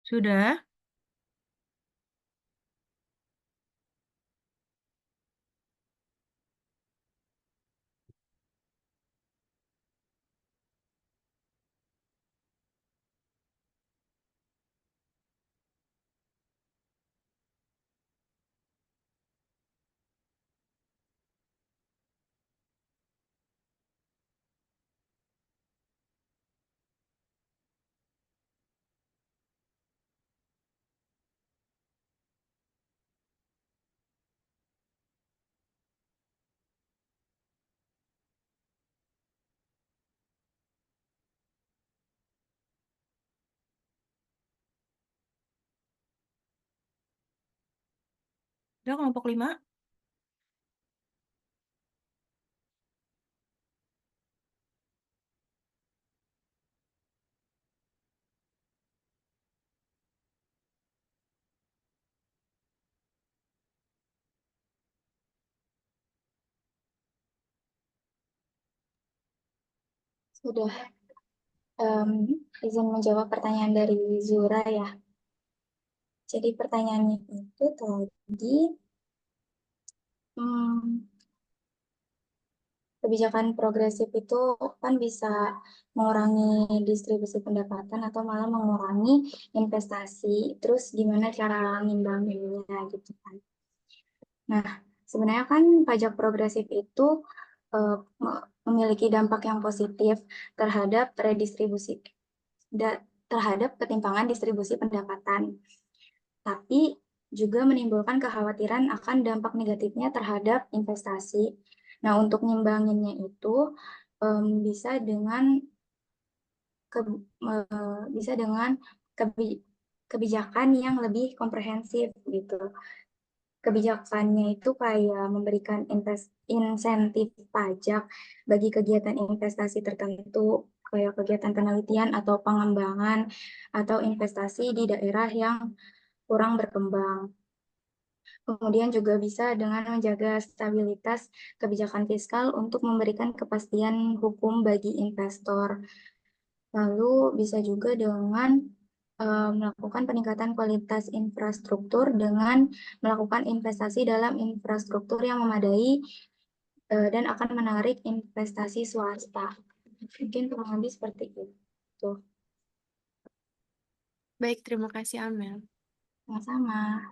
Sudah? Sudah kelompok 5? Sudah. Izin menjawab pertanyaan dari Zura ya. Jadi pertanyaannya itu tadi, kebijakan progresif itu kan bisa mengurangi distribusi pendapatan atau malah mengurangi investasi. Terus gimana cara ngimbanginnya gitu kan. Nah, sebenarnya kan pajak progresif itu memiliki dampak yang positif terhadap terhadap ketimpangan distribusi pendapatan. Tapi juga menimbulkan kekhawatiran akan dampak negatifnya terhadap investasi. Nah, untuk ngimbanginnya itu bisa dengan bisa dengan kebijakan yang lebih komprehensif gitu. kebijakannya itu kayak memberikan insentif pajak bagi kegiatan investasi tertentu, kayak kegiatan penelitian atau pengembangan, atau investasi di daerah yang kurang berkembang. Kemudian juga bisa dengan menjaga stabilitas kebijakan fiskal untuk memberikan kepastian hukum bagi investor. Lalu bisa juga dengan melakukan peningkatan kualitas infrastruktur dengan melakukan investasi dalam infrastruktur yang memadai dan akan menarik investasi swasta. Mungkin kurang lebih seperti itu. Baik, terima kasih Amel. Sama-sama.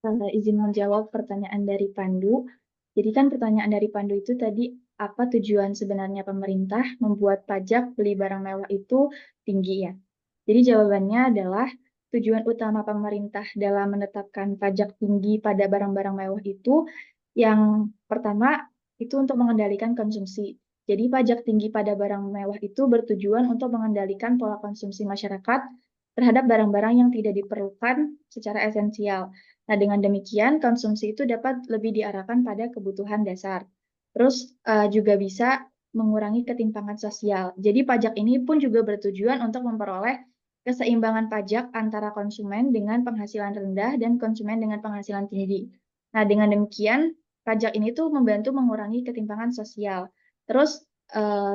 Izin menjawab pertanyaan dari Pandu. Jadi kan pertanyaan dari Pandu itu tadi, apa tujuan sebenarnya pemerintah membuat pajak beli barang mewah itu tinggi ya? Jadi jawabannya adalah tujuan utama pemerintah dalam menetapkan pajak tinggi pada barang-barang mewah itu yang pertama itu untuk mengendalikan konsumsi. Jadi pajak tinggi pada barang mewah itu bertujuan untuk mengendalikan pola konsumsi masyarakat terhadap barang-barang yang tidak diperlukan secara esensial. Nah, dengan demikian konsumsi itu dapat lebih diarahkan pada kebutuhan dasar. Terus juga bisa mengurangi ketimpangan sosial. Jadi pajak ini pun juga bertujuan untuk memperoleh keseimbangan pajak antara konsumen dengan penghasilan rendah dan konsumen dengan penghasilan tinggi. Nah, dengan demikian pajak ini tuh membantu mengurangi ketimpangan sosial. Terus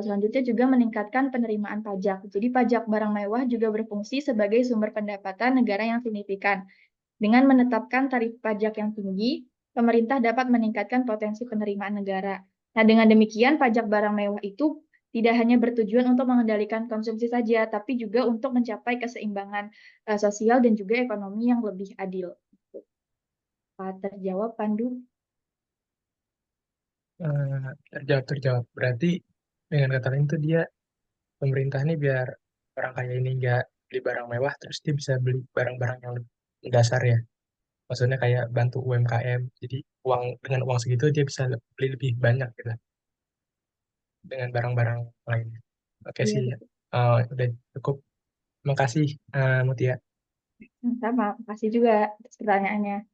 selanjutnya juga meningkatkan penerimaan pajak. Jadi pajak barang mewah juga berfungsi sebagai sumber pendapatan negara yang signifikan. Dengan menetapkan tarif pajak yang tinggi, pemerintah dapat meningkatkan potensi penerimaan negara. Nah, dengan demikian pajak barang mewah itu tidak hanya bertujuan untuk mengendalikan konsumsi saja, tapi juga untuk mencapai keseimbangan sosial dan juga ekonomi yang lebih adil. Terjawab, Pandu? Terjawab. Berarti dengan kata lain tuh dia pemerintah nih biar orang kaya ini nggak beli barang mewah, terus dia bisa beli barang-barang yang lebih mendasar ya. Maksudnya kayak bantu UMKM. Jadi dengan uang segitu dia bisa beli lebih banyak gitu dengan barang-barang lain. Oke Iya, sih, betul. udah cukup. Makasih Mutia. Sama, makasih juga atas pertanyaannya.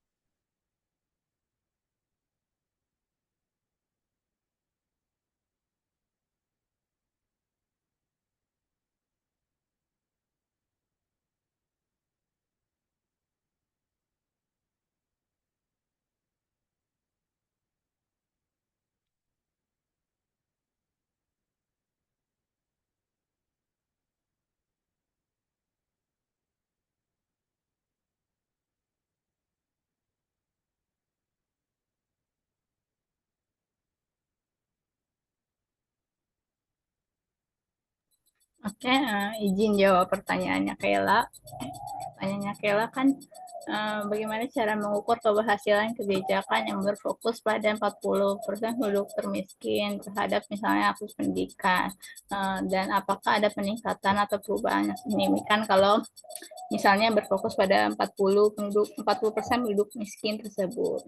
Oke, izin jawab pertanyaannya Kayla. Pertanyaannya Kayla kan bagaimana cara mengukur keberhasilan kebijakan yang berfokus pada 40% penduduk termiskin terhadap misalnya akses pendidikan, dan apakah ada peningkatan atau perubahan yang signifikan kalau misalnya berfokus pada 40% penduduk miskin tersebut.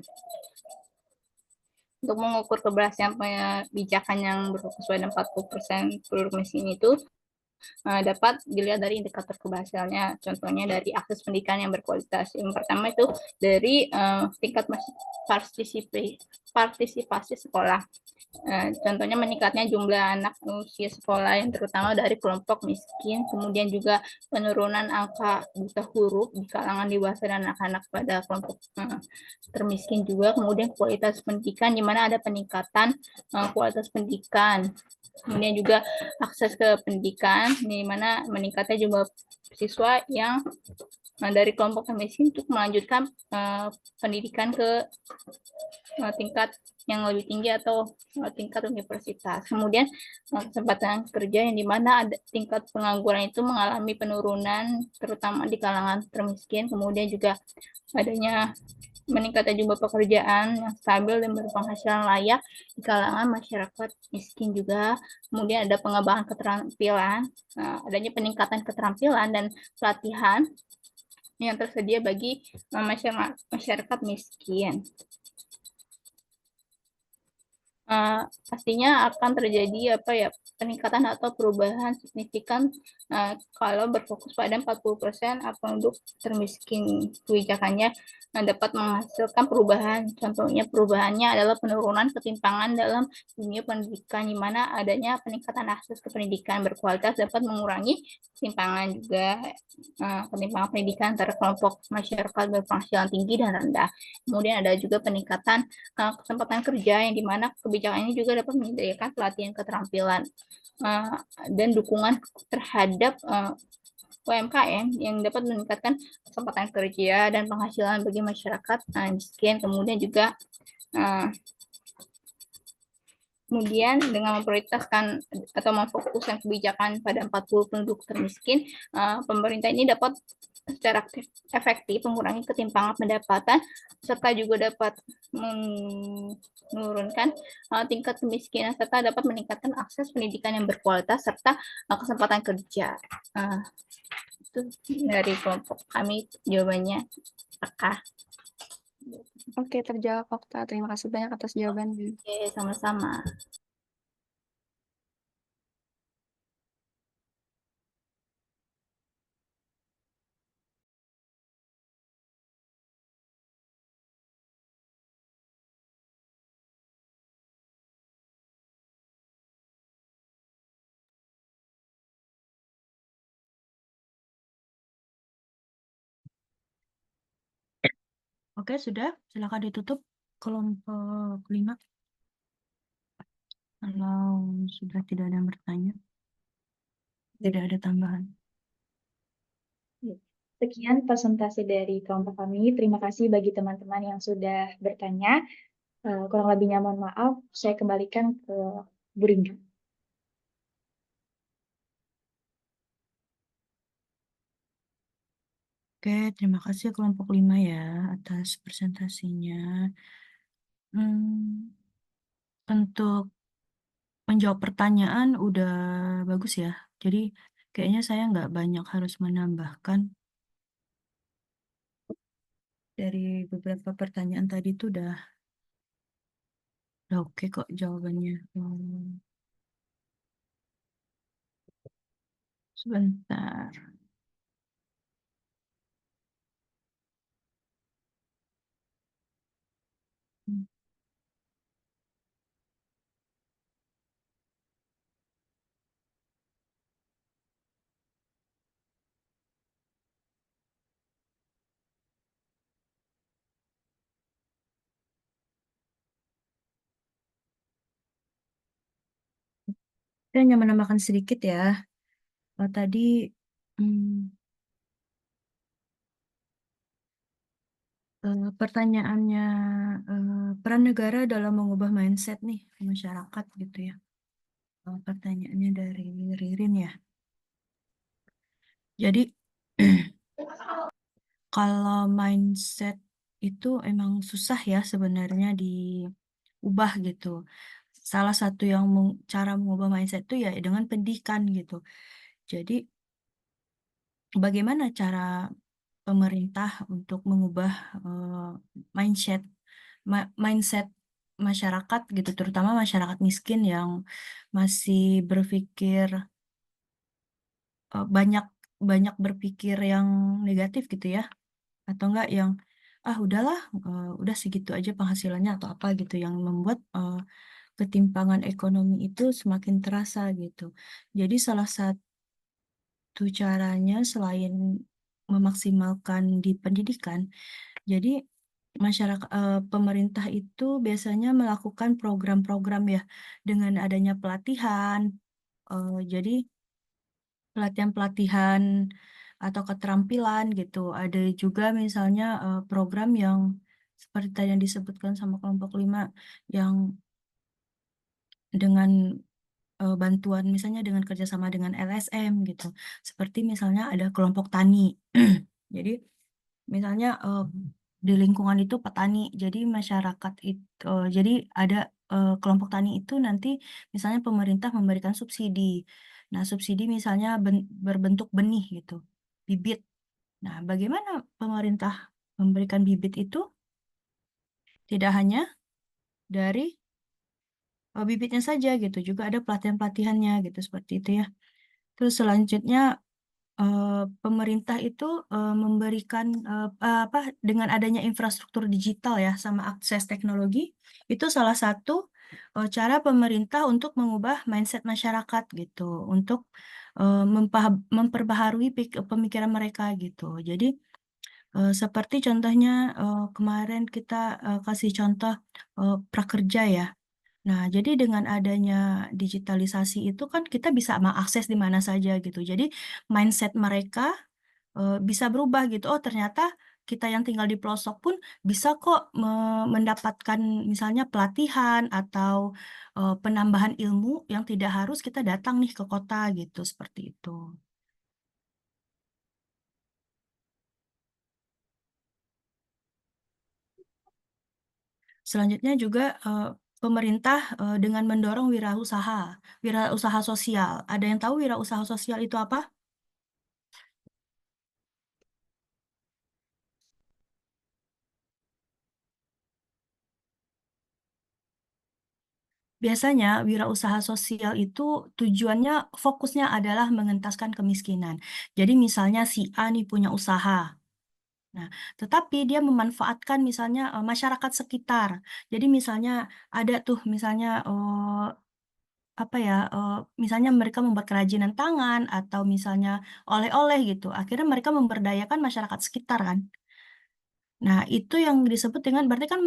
Untuk mengukur keberhasilan kebijakan yang berfokus pada 40% penduduk miskin itu dapat dilihat dari indikator keberhasilannya. Contohnya dari akses pendidikan yang berkualitas. Yang pertama itu dari tingkat partisipasi sekolah. Contohnya meningkatnya jumlah anak usia sekolah yang terutama dari kelompok miskin, kemudian juga penurunan angka buta huruf di kalangan dewasa dan anak-anak pada kelompok termiskin juga, kemudian kualitas pendidikan di mana ada peningkatan kualitas pendidikan. Kemudian juga akses ke pendidikan, di mana meningkatnya jumlah siswa yang dari kelompok miskin untuk melanjutkan pendidikan ke tingkat yang lebih tinggi atau tingkat universitas. Kemudian kesempatan kerja yang dimana ada tingkat pengangguran itu mengalami penurunan terutama di kalangan termiskin. Kemudian juga adanya meningkatnya jumlah pekerjaan yang stabil dan berpenghasilan layak di kalangan masyarakat miskin juga. Kemudian ada pengembangan keterampilan, adanya peningkatan keterampilan dan pelatihan yang tersedia bagi masyarakat miskin. Pastinya akan terjadi peningkatan atau perubahan signifikan kalau berfokus pada 40% penduduk termiskin. Kebijakannya dapat menghasilkan perubahan. Contohnya perubahannya adalah penurunan ketimpangan dalam dunia pendidikan, di mana adanya peningkatan akses ke pendidikan berkualitas dapat mengurangi ketimpangan juga, ketimpangan pendidikan antara kelompok masyarakat berpenghasilan tinggi dan rendah. Kemudian ada juga peningkatan kesempatan kerja yang dimana kebijakan ini juga dapat menyediakan pelatihan keterampilan dan dukungan terhadap UMKM yang dapat meningkatkan kesempatan kerja dan penghasilan bagi masyarakat miskin. Kemudian juga dengan memprioritaskan atau memfokuskan kebijakan pada 40 penduduk termiskin, pemerintah ini dapat secara efektif mengurangi ketimpangan pendapatan serta juga dapat menurunkan tingkat kemiskinan serta dapat meningkatkan akses pendidikan yang berkualitas serta kesempatan kerja. Itu dari kelompok kami jawabannya. Apakah? Oke, terjawab Okta. Terima kasih banyak atas jawabannya. Oke, sama-sama. Oke, sudah. Silakan ditutup kelompok 5. Kalau sudah tidak ada yang bertanya, tidak ada tambahan. Sekian presentasi dari kelompok kami. Terima kasih bagi teman-teman yang sudah bertanya. Kurang lebihnya mohon maaf. Saya kembalikan ke Bu Ringga. Oke, terima kasih kelompok 5 ya atas presentasinya. Untuk menjawab pertanyaan udah bagus ya. Jadi kayaknya saya nggak banyak harus menambahkan. Dari beberapa pertanyaan tadi tuh udah oke kok jawabannya. Sebentar. Saya hanya menambahkan sedikit ya. Tadi pertanyaannya peran negara dalam mengubah mindset nih masyarakat gitu ya. Pertanyaannya dari Ririn ya. Jadi kalau mindset itu emang susah ya sebenarnya diubah gitu. Salah satu yang cara mengubah mindset itu ya dengan pendidikan gitu. Jadi bagaimana cara pemerintah untuk mengubah mindset masyarakat gitu, terutama masyarakat miskin yang masih berpikir banyak berpikir yang negatif gitu ya, atau enggak yang udahlah udah segitu aja penghasilannya atau apa gitu, yang membuat ketimpangan ekonomi itu semakin terasa gitu. Jadi salah satu caranya selain memaksimalkan di pendidikan, jadi pemerintah itu biasanya melakukan program-program ya dengan adanya pelatihan. Jadi pelatihan-pelatihan atau keterampilan gitu. Ada juga misalnya program yang seperti tadi yang disebutkan sama kelompok 5 yang dengan bantuan misalnya dengan kerjasama dengan LSM gitu. Seperti misalnya ada kelompok tani. Jadi misalnya di lingkungan itu petani, jadi masyarakat itu, jadi ada kelompok tani itu nanti misalnya pemerintah memberikan subsidi. Nah, subsidi misalnya berbentuk benih gitu, bibit. Nah, bagaimana pemerintah memberikan bibit itu? Tidak hanya dari bibitnya saja gitu, juga ada pelatihan-pelatihannya gitu, seperti itu ya. Terus selanjutnya pemerintah itu memberikan apa dengan adanya infrastruktur digital ya sama akses teknologi itu salah satu cara pemerintah untuk mengubah mindset masyarakat gitu untuk memperbaharui pemikiran mereka gitu. Jadi seperti contohnya kemarin kita kasih contoh prakerja ya. Nah, jadi dengan adanya digitalisasi itu kan kita bisa mengakses di mana saja gitu. Jadi mindset mereka bisa berubah gitu. Oh, ternyata kita yang tinggal di pelosok pun bisa kok mendapatkan misalnya pelatihan atau penambahan ilmu yang tidak harus kita datang nih ke kota gitu, seperti itu. Selanjutnya juga pemerintah dengan mendorong wirausaha sosial. Ada yang tahu wirausaha sosial itu apa? Biasanya wirausaha sosial itu tujuannya fokusnya adalah mengentaskan kemiskinan. Jadi misalnya si A nih punya usaha. Nah, tetapi dia memanfaatkan misalnya masyarakat sekitar. Jadi misalnya ada tuh misalnya apa ya misalnya mereka membuat kerajinan tangan atau misalnya oleh-oleh gitu. Akhirnya mereka memberdayakan masyarakat sekitar kan. Nah, itu yang disebut dengan berarti kan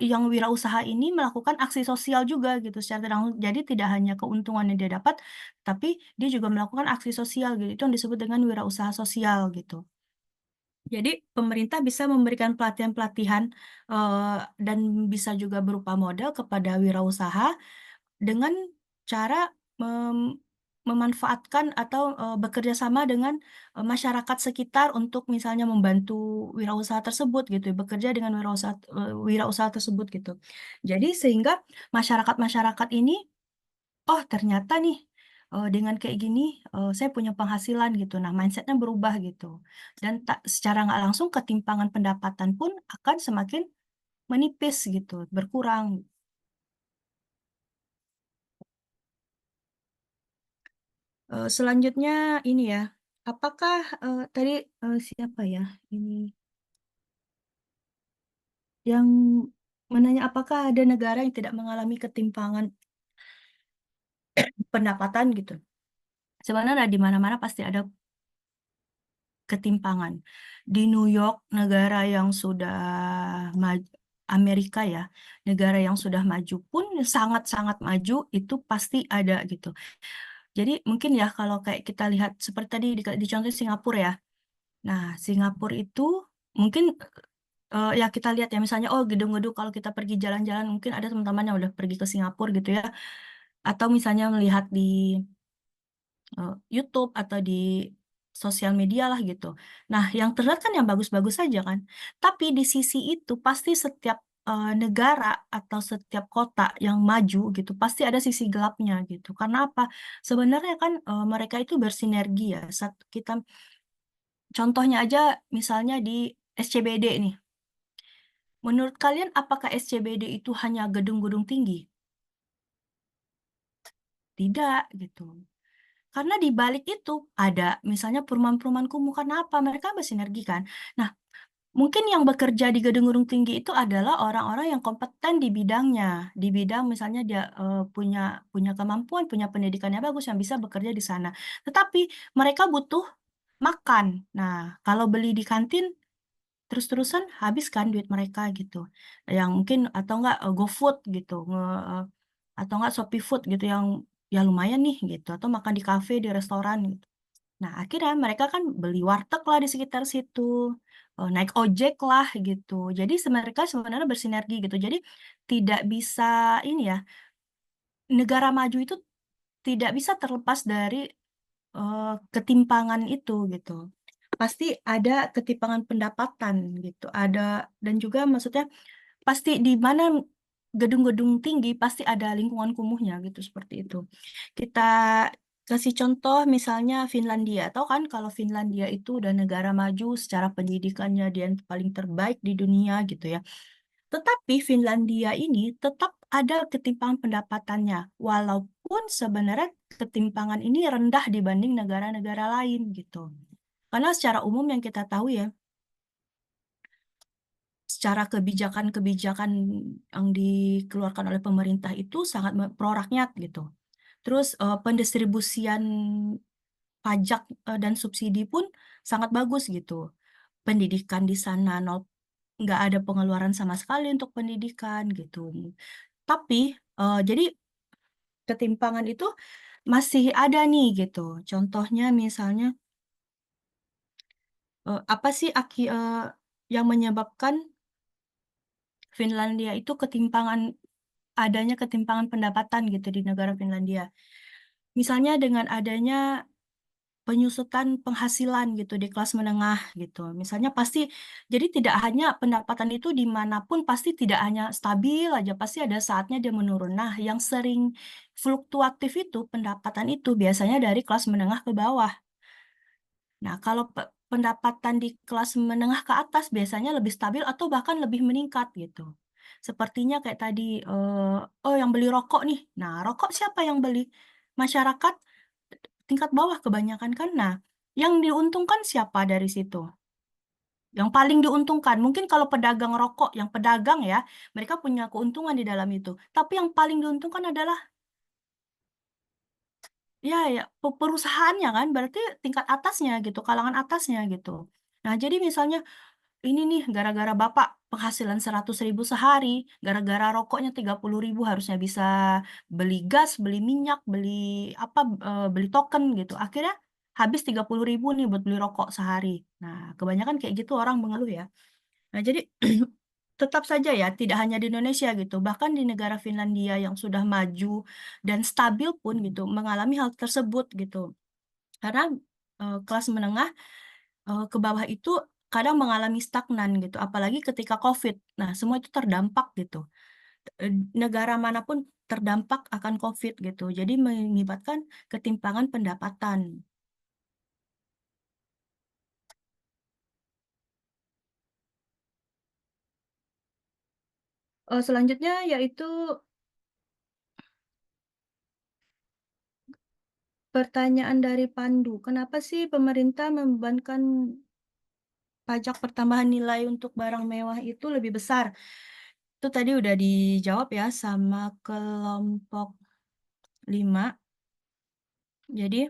yang wirausaha ini melakukan aksi sosial juga gitu secara tidak langsung. Jadi tidak hanya keuntungan yang dia dapat, tapi dia juga melakukan aksi sosial gitu. Itu yang disebut dengan wirausaha sosial gitu. Jadi pemerintah bisa memberikan pelatihan-pelatihan dan bisa juga berupa modal kepada wirausaha dengan cara memanfaatkan atau bekerja sama dengan masyarakat sekitar untuk misalnya membantu wirausaha tersebut gitu, bekerja dengan wirausaha tersebut gitu. Jadi sehingga masyarakat-masyarakat ini, oh ternyata nih dengan kayak gini saya punya penghasilan gitu. Nah mindsetnya berubah gitu, dan secara nggak langsung ketimpangan pendapatan pun akan semakin menipis gitu, berkurang. Selanjutnya ini ya, apakah tadi siapa ya ini yang menanya apakah ada negara yang tidak mengalami ketimpangan pendapatan gitu? Sebenarnya di mana-mana pasti ada ketimpangan. Di New York, negara yang sudah maju, Amerika ya, negara yang sudah maju pun sangat-sangat maju itu pasti ada gitu. Jadi mungkin ya kalau kayak kita lihat seperti tadi di contoh Singapura ya. Nah, Singapura itu mungkin ya kita lihat ya misalnya oh gedung-gedung kalau kita pergi jalan-jalan mungkin ada teman-teman yang udah pergi ke Singapura gitu ya. Atau misalnya melihat di YouTube atau di sosial media lah gitu. Nah, yang terlihat kan yang bagus-bagus saja kan. Tapi di sisi itu pasti setiap negara atau setiap kota yang maju gitu pasti ada sisi gelapnya gitu. Karena apa? Sebenarnya kan mereka itu bersinergi ya. Saat kita contohnya aja misalnya di SCBD nih. Menurut kalian apakah SCBD itu hanya gedung-gedung tinggi? Tidak gitu. Karena di balik itu ada misalnya perumahan-perumahan kumuh. Karena apa? Mereka bersinergi kan. Nah, mungkin yang bekerja di gedung-gedung tinggi itu adalah orang-orang yang kompeten di bidangnya. Di bidang misalnya dia punya punya kemampuan, punya pendidikan yang bagus yang bisa bekerja di sana. Tetapi mereka butuh makan. Nah, kalau beli di kantin terus-terusan habis kan duit mereka gitu. Yang mungkin atau enggak GoFood gitu. Atau enggak Shopee Food gitu yang ya lumayan nih gitu. Atau makan di kafe, di restoran gitu. Nah, akhirnya mereka kan beli warteg lah di sekitar situ, naik ojek lah gitu. Jadi mereka sebenarnya bersinergi gitu. Jadi tidak bisa ini ya, negara maju itu tidak bisa terlepas dari ketimpangan itu gitu. Pasti ada ketimpangan pendapatan gitu. Ada dan juga maksudnya pasti di mana gedung-gedung tinggi pasti ada lingkungan kumuhnya gitu seperti itu. Kita kasih contoh misalnya Finlandia. Tahu kan kalau Finlandia itu udah negara maju secara pendidikannya dia yang paling terbaik di dunia gitu ya. Tetapi Finlandia ini tetap ada ketimpangan pendapatannya, walaupun sebenarnya ketimpangan ini rendah dibanding negara-negara lain gitu. Karena secara umum yang kita tahu ya, secara kebijakan-kebijakan yang dikeluarkan oleh pemerintah itu sangat pro rakyat gitu. Terus pendistribusian pajak dan subsidi pun sangat bagus gitu. Pendidikan di sana nggak ada pengeluaran sama sekali untuk pendidikan gitu. Tapi jadi ketimpangan itu masih ada nih gitu. Contohnya misalnya apa sih yang menyebabkan Finlandia itu adanya ketimpangan pendapatan gitu di negara Finlandia. Misalnya dengan adanya penyusutan penghasilan gitu di kelas menengah gitu. Misalnya pasti, jadi tidak hanya pendapatan itu dimanapun pasti tidak hanya stabil aja, pasti ada saatnya dia menurun. Nah, yang sering fluktuatif itu pendapatan itu biasanya dari kelas menengah ke bawah. Nah, kalau pendapatan di kelas menengah ke atas biasanya lebih stabil atau bahkan lebih meningkat gitu. Sepertinya kayak tadi, oh yang beli rokok nih. Nah, rokok siapa yang beli? Masyarakat tingkat bawah kebanyakan kan. Nah, yang diuntungkan siapa dari situ? Yang paling diuntungkan, mungkin kalau pedagang rokok, yang pedagang ya, mereka punya keuntungan di dalam itu. Tapi yang paling diuntungkan adalah ya perusahaannya kan, berarti tingkat atasnya gitu, kalangan atasnya gitu. Nah, jadi misalnya ini nih gara-gara Bapak penghasilan 100.000 sehari, gara-gara rokoknya 30.000 harusnya bisa beli gas, beli minyak, beli apa, beli token gitu. Akhirnya habis 30.000 nih buat beli rokok sehari. Nah, kebanyakan kayak gitu orang mengeluh ya. Nah, jadi tetap saja ya, tidak hanya di Indonesia gitu, bahkan di negara Finlandia yang sudah maju dan stabil pun gitu, mengalami hal tersebut gitu. Karena kelas menengah ke bawah itu kadang mengalami stagnan gitu, apalagi ketika COVID. Nah, semua itu terdampak gitu. Negara manapun terdampak akan COVID gitu. Jadi mengakibatkan ketimpangan pendapatan. Selanjutnya yaitu pertanyaan dari Pandu. Kenapa sih pemerintah membebankan pajak pertambahan nilai untuk barang mewah itu lebih besar? Itu tadi udah dijawab ya sama kelompok 5. Jadi,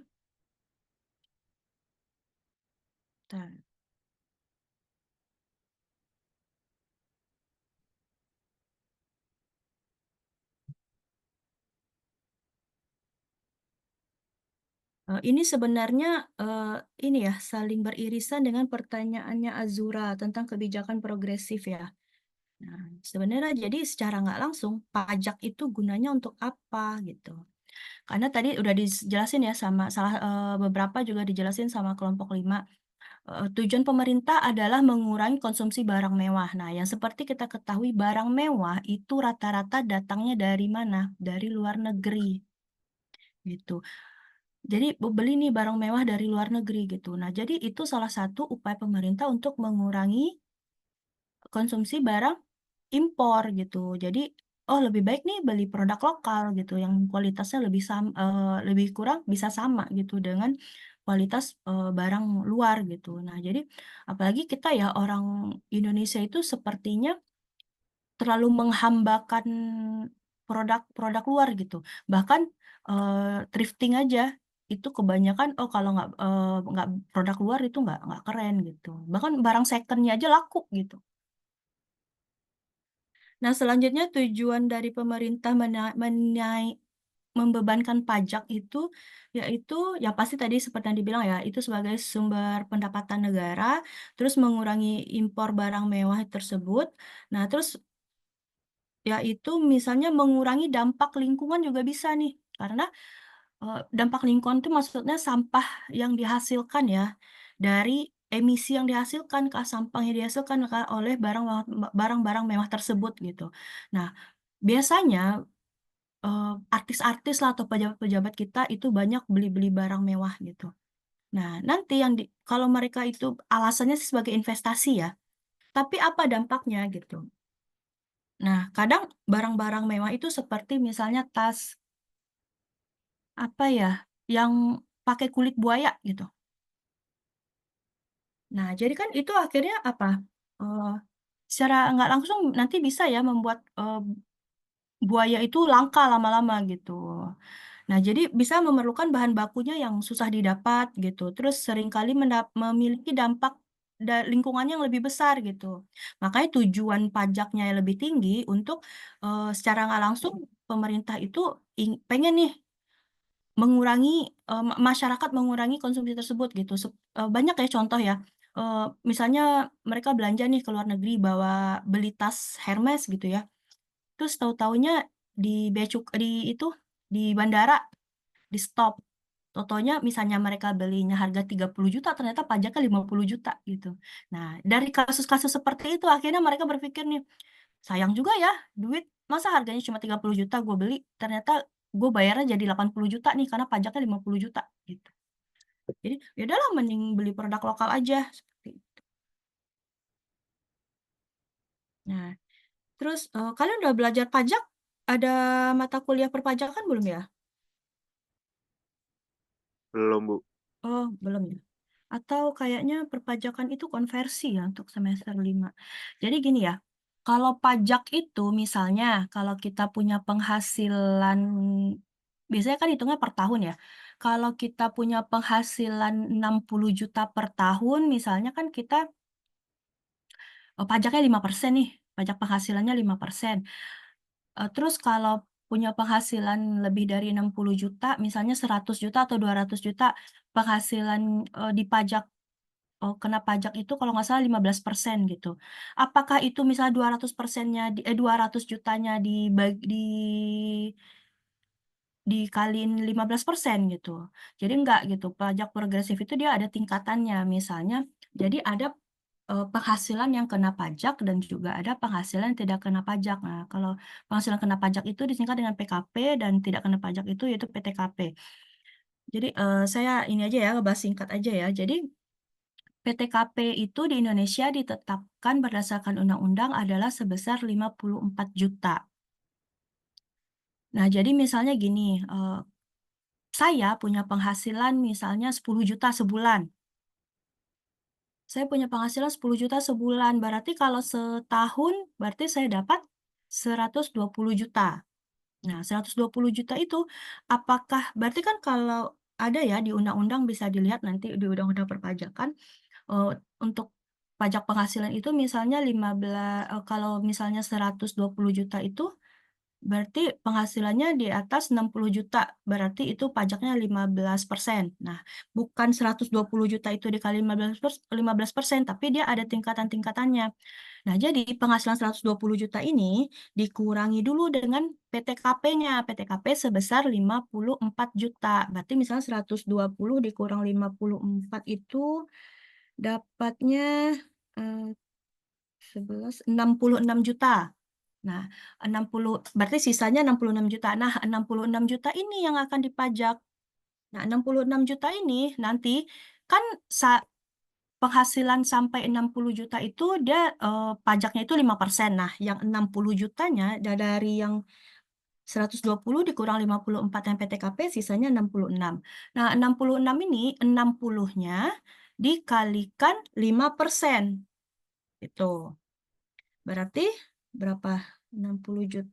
bentar. Ini sebenarnya ini ya saling beririsan dengan pertanyaannya Azura tentang kebijakan progresif ya. Nah, sebenarnya jadi secara nggak langsung pajak itu gunanya untuk apa gitu. Karena tadi udah dijelasin ya sama beberapa juga dijelasin sama kelompok 5. Tujuan pemerintah adalah mengurangi konsumsi barang mewah. Nah, yang seperti kita ketahui barang mewah itu rata-rata datangnya dari mana? Dari luar negeri gitu. Jadi beli nih barang mewah dari luar negeri gitu. Nah, jadi itu salah satu upaya pemerintah untuk mengurangi konsumsi barang impor gitu. Jadi, oh lebih baik nih beli produk lokal gitu yang kualitasnya lebih kurang bisa sama gitu dengan kualitas barang luar gitu. Nah, jadi apalagi kita ya orang Indonesia itu sepertinya terlalu menghambakan produk-produk luar gitu. Bahkan thrifting aja itu kebanyakan kalau nggak produk luar itu nggak keren gitu. Bahkan barang secondnya aja laku gitu. Nah, selanjutnya tujuan dari pemerintah membebankan pajak itu yaitu ya pasti tadi seperti yang dibilang ya, itu sebagai sumber pendapatan negara, terus mengurangi impor barang mewah tersebut. Nah, terus yaitu misalnya mengurangi dampak lingkungan juga bisa nih, karena dampak lingkungan itu maksudnya sampah yang dihasilkan ya, dari emisi yang dihasilkan ke sampah yang dihasilkan oleh barang-barang mewah tersebut gitu. Nah, biasanya artis-artis lah atau pejabat-pejabat kita itu banyak beli-beli barang mewah gitu. Nah, nanti kalau mereka itu alasannya sih sebagai investasi ya, tapi apa dampaknya gitu. Nah, kadang barang-barang mewah itu seperti misalnya tas apa ya, yang pakai kulit buaya gitu. Nah, jadi kan itu akhirnya apa? Eh, secara nggak langsung nanti bisa ya membuat buaya itu langka lama-lama gitu. Nah, jadi bisa memerlukan bahan bakunya yang susah didapat gitu. Terus seringkali memiliki dampak lingkungannya yang lebih besar gitu. Makanya tujuan pajaknya yang lebih tinggi untuk secara nggak langsung pemerintah itu pengen nih mengurangi masyarakat mengurangi konsumsi tersebut gitu. Banyak ya contoh ya. Misalnya mereka belanja nih ke luar negeri bawa beli tas Hermes gitu ya. Terus tahu-taunya di di bandara di stop. Totonya misalnya mereka belinya harga 30 juta ternyata pajaknya 50 juta gitu. Nah, dari kasus-kasus seperti itu akhirnya mereka berpikir nih, sayang juga ya duit, masa harganya cuma 30 juta gue beli, ternyata gue bayarnya jadi 80 juta nih karena pajaknya 50 juta gitu. Jadi ya udahlah mending beli produk lokal aja seperti itu. Nah, terus kalian udah belajar pajak? Ada mata kuliah perpajakan belum ya? Belum, Bu. Oh, belum ya. Atau kayaknya perpajakan itu konversi ya untuk semester 5. Jadi gini ya, kalau pajak itu misalnya kalau kita punya penghasilan, biasanya kan hitungnya per tahun ya. Kalau kita punya penghasilan 60 juta per tahun, misalnya kan kita pajaknya 5% nih, pajak penghasilannya 5%. Terus kalau punya penghasilan lebih dari 60 juta, misalnya 100 juta atau 200 juta, penghasilan dipajak kena pajak itu kalau nggak salah 15% gitu. Apakah itu misalnya 200%-nya 200 jutanya dikaliin 15% gitu. Jadi enggak gitu. Pajak progresif itu dia ada tingkatannya. Misalnya, jadi ada penghasilan yang kena pajak dan juga ada penghasilan yang tidak kena pajak. Nah, kalau penghasilan kena pajak itu disingkat dengan PKP dan tidak kena pajak itu yaitu PTKP. Jadi saya ini aja ya, bahas singkat aja ya. Jadi PTKP itu di Indonesia ditetapkan berdasarkan undang-undang adalah sebesar 54 juta. Nah, jadi misalnya gini, saya punya penghasilan misalnya 10 juta sebulan. Saya punya penghasilan 10 juta sebulan, berarti kalau setahun, berarti saya dapat 120 juta. Nah, 120 juta itu, apakah, berarti kan kalau ada ya di undang-undang bisa dilihat nanti di undang-undang perpajakan, untuk pajak penghasilan itu misalnya 15, kalau misalnya 120 juta itu berarti penghasilannya di atas 60 juta, berarti itu pajaknya 15%. Nah, bukan 120 juta itu dikali 15%, tapi dia ada tingkatan-tingkatannya. Nah, jadi penghasilan 120 juta ini dikurangi dulu dengan PTKP-nya. PTKP sebesar 54 juta. Berarti misalnya 120 dikurang 54 itu dapatnya 66 juta. Nah, 60 berarti sisanya 66 juta. Nah, 66 juta ini yang akan dipajak. Nah, 66 juta ini nanti kan penghasilan sampai 60 juta itu dia pajaknya itu 5%. Nah, yang 60 jutanya dari yang 120 dikurang 54 yang PTKP sisanya 66. Nah, 66 ini 60-nya dikalikan 5%. Itu. Berarti berapa? 60 juta.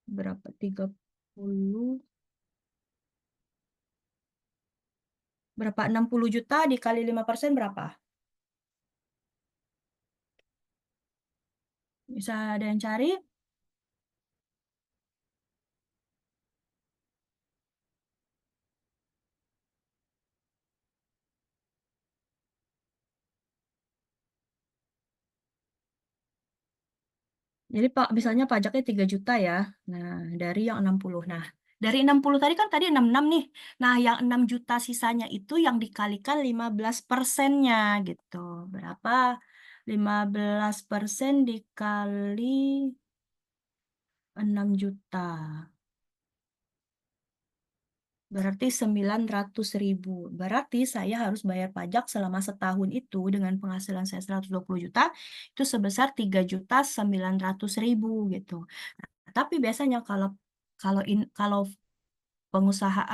Berapa? 30. Berapa? 60 juta dikali 5% berapa? Bisa ada yang cari? Jadi misalnya pajaknya 3 juta ya. Nah, dari yang 60. Nah, dari 60 tadi kan tadi 66 nih. Nah, yang 6 juta sisanya itu yang dikalikan 15%-nya gitu. Berapa? 15% dikali 6 juta. Berarti 900.000. Berarti saya harus bayar pajak selama setahun itu dengan penghasilan saya 120 juta, itu sebesar 3.900.000 gitu. Nah, tapi biasanya kalau pengusaha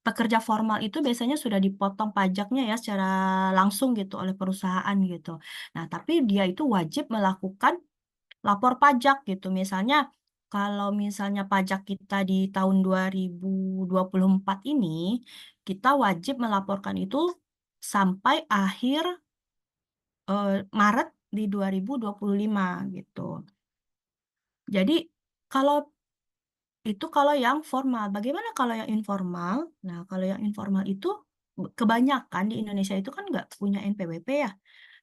pekerja formal itu biasanya sudah dipotong pajaknya ya secara langsung gitu oleh perusahaan gitu. Nah, tapi dia itu wajib melakukan lapor pajak gitu. Misalnya kalau misalnya pajak kita di tahun 2024 ini, kita wajib melaporkan itu sampai akhir Maret di 2025 gitu. Jadi kalau itu kalau yang formal. Bagaimana kalau yang informal? Nah, kalau yang informal itu kebanyakan di Indonesia itu kan nggak punya NPWP ya.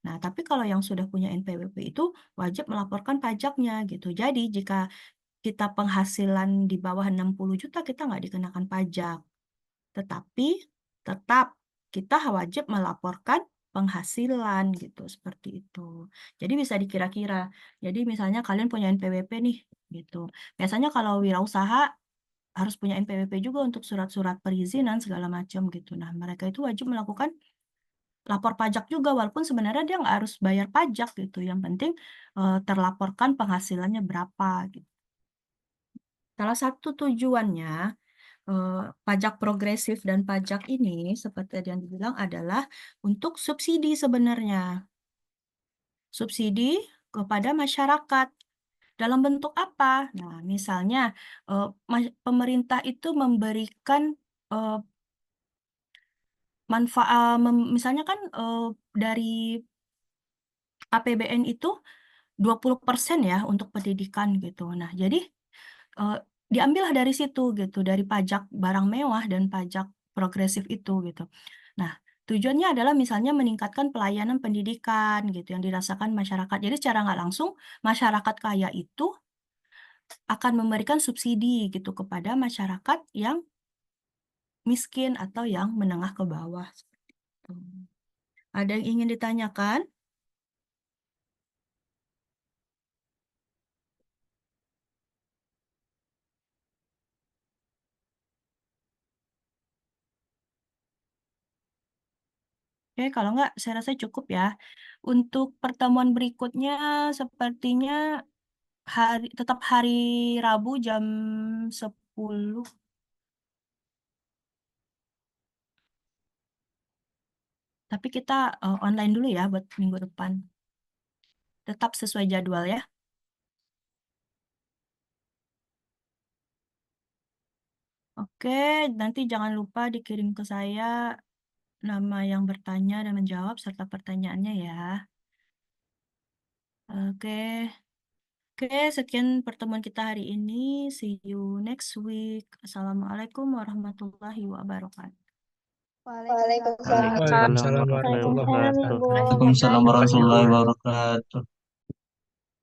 Nah, tapi kalau yang sudah punya NPWP itu wajib melaporkan pajaknya gitu. Jadi jika kita penghasilan di bawah 60 juta, kita nggak dikenakan pajak. Tetapi tetap kita wajib melaporkan penghasilan gitu, seperti itu. Jadi bisa dikira-kira. Jadi misalnya kalian punya NPWP nih, gitu. Biasanya kalau wirausaha harus punya NPWP juga untuk surat-surat perizinan segala macam gitu. Nah, mereka itu wajib melakukan lapor pajak juga, walaupun sebenarnya dia nggak harus bayar pajak gitu. Yang penting terlaporkan penghasilannya berapa gitu. Salah satu tujuannya pajak progresif dan pajak ini seperti yang dibilang adalah untuk subsidi sebenarnya. Subsidi kepada masyarakat. Dalam bentuk apa? Nah, misalnya pemerintah itu memberikan manfaat, misalnya kan dari APBN itu 20% ya untuk pendidikan gitu. Nah, jadi eh, diambillah dari situ gitu, dari pajak barang mewah dan pajak progresif itu gitu. Nah, tujuannya adalah misalnya meningkatkan pelayanan pendidikan gitu yang dirasakan masyarakat. Jadi secara nggak langsung masyarakat kaya itu akan memberikan subsidi gitu kepada masyarakat yang miskin atau yang menengah ke bawah. Seperti itu. Ada yang ingin ditanyakan? Oke, kalau nggak, saya rasa cukup ya. Untuk pertemuan berikutnya, sepertinya tetap hari Rabu jam 10. Tapi kita online dulu ya buat minggu depan. Tetap sesuai jadwal ya. Oke, nanti jangan lupa dikirim ke saya nama yang bertanya dan menjawab serta pertanyaannya ya. Oke. Oke, sekian pertemuan kita hari ini. See you next week. Assalamualaikum warahmatullahi wabarakatuh. Waalaikumsalam warahmatullahi wabarakatuh. Waalaikumsalam warahmatullahi wabarakatuh.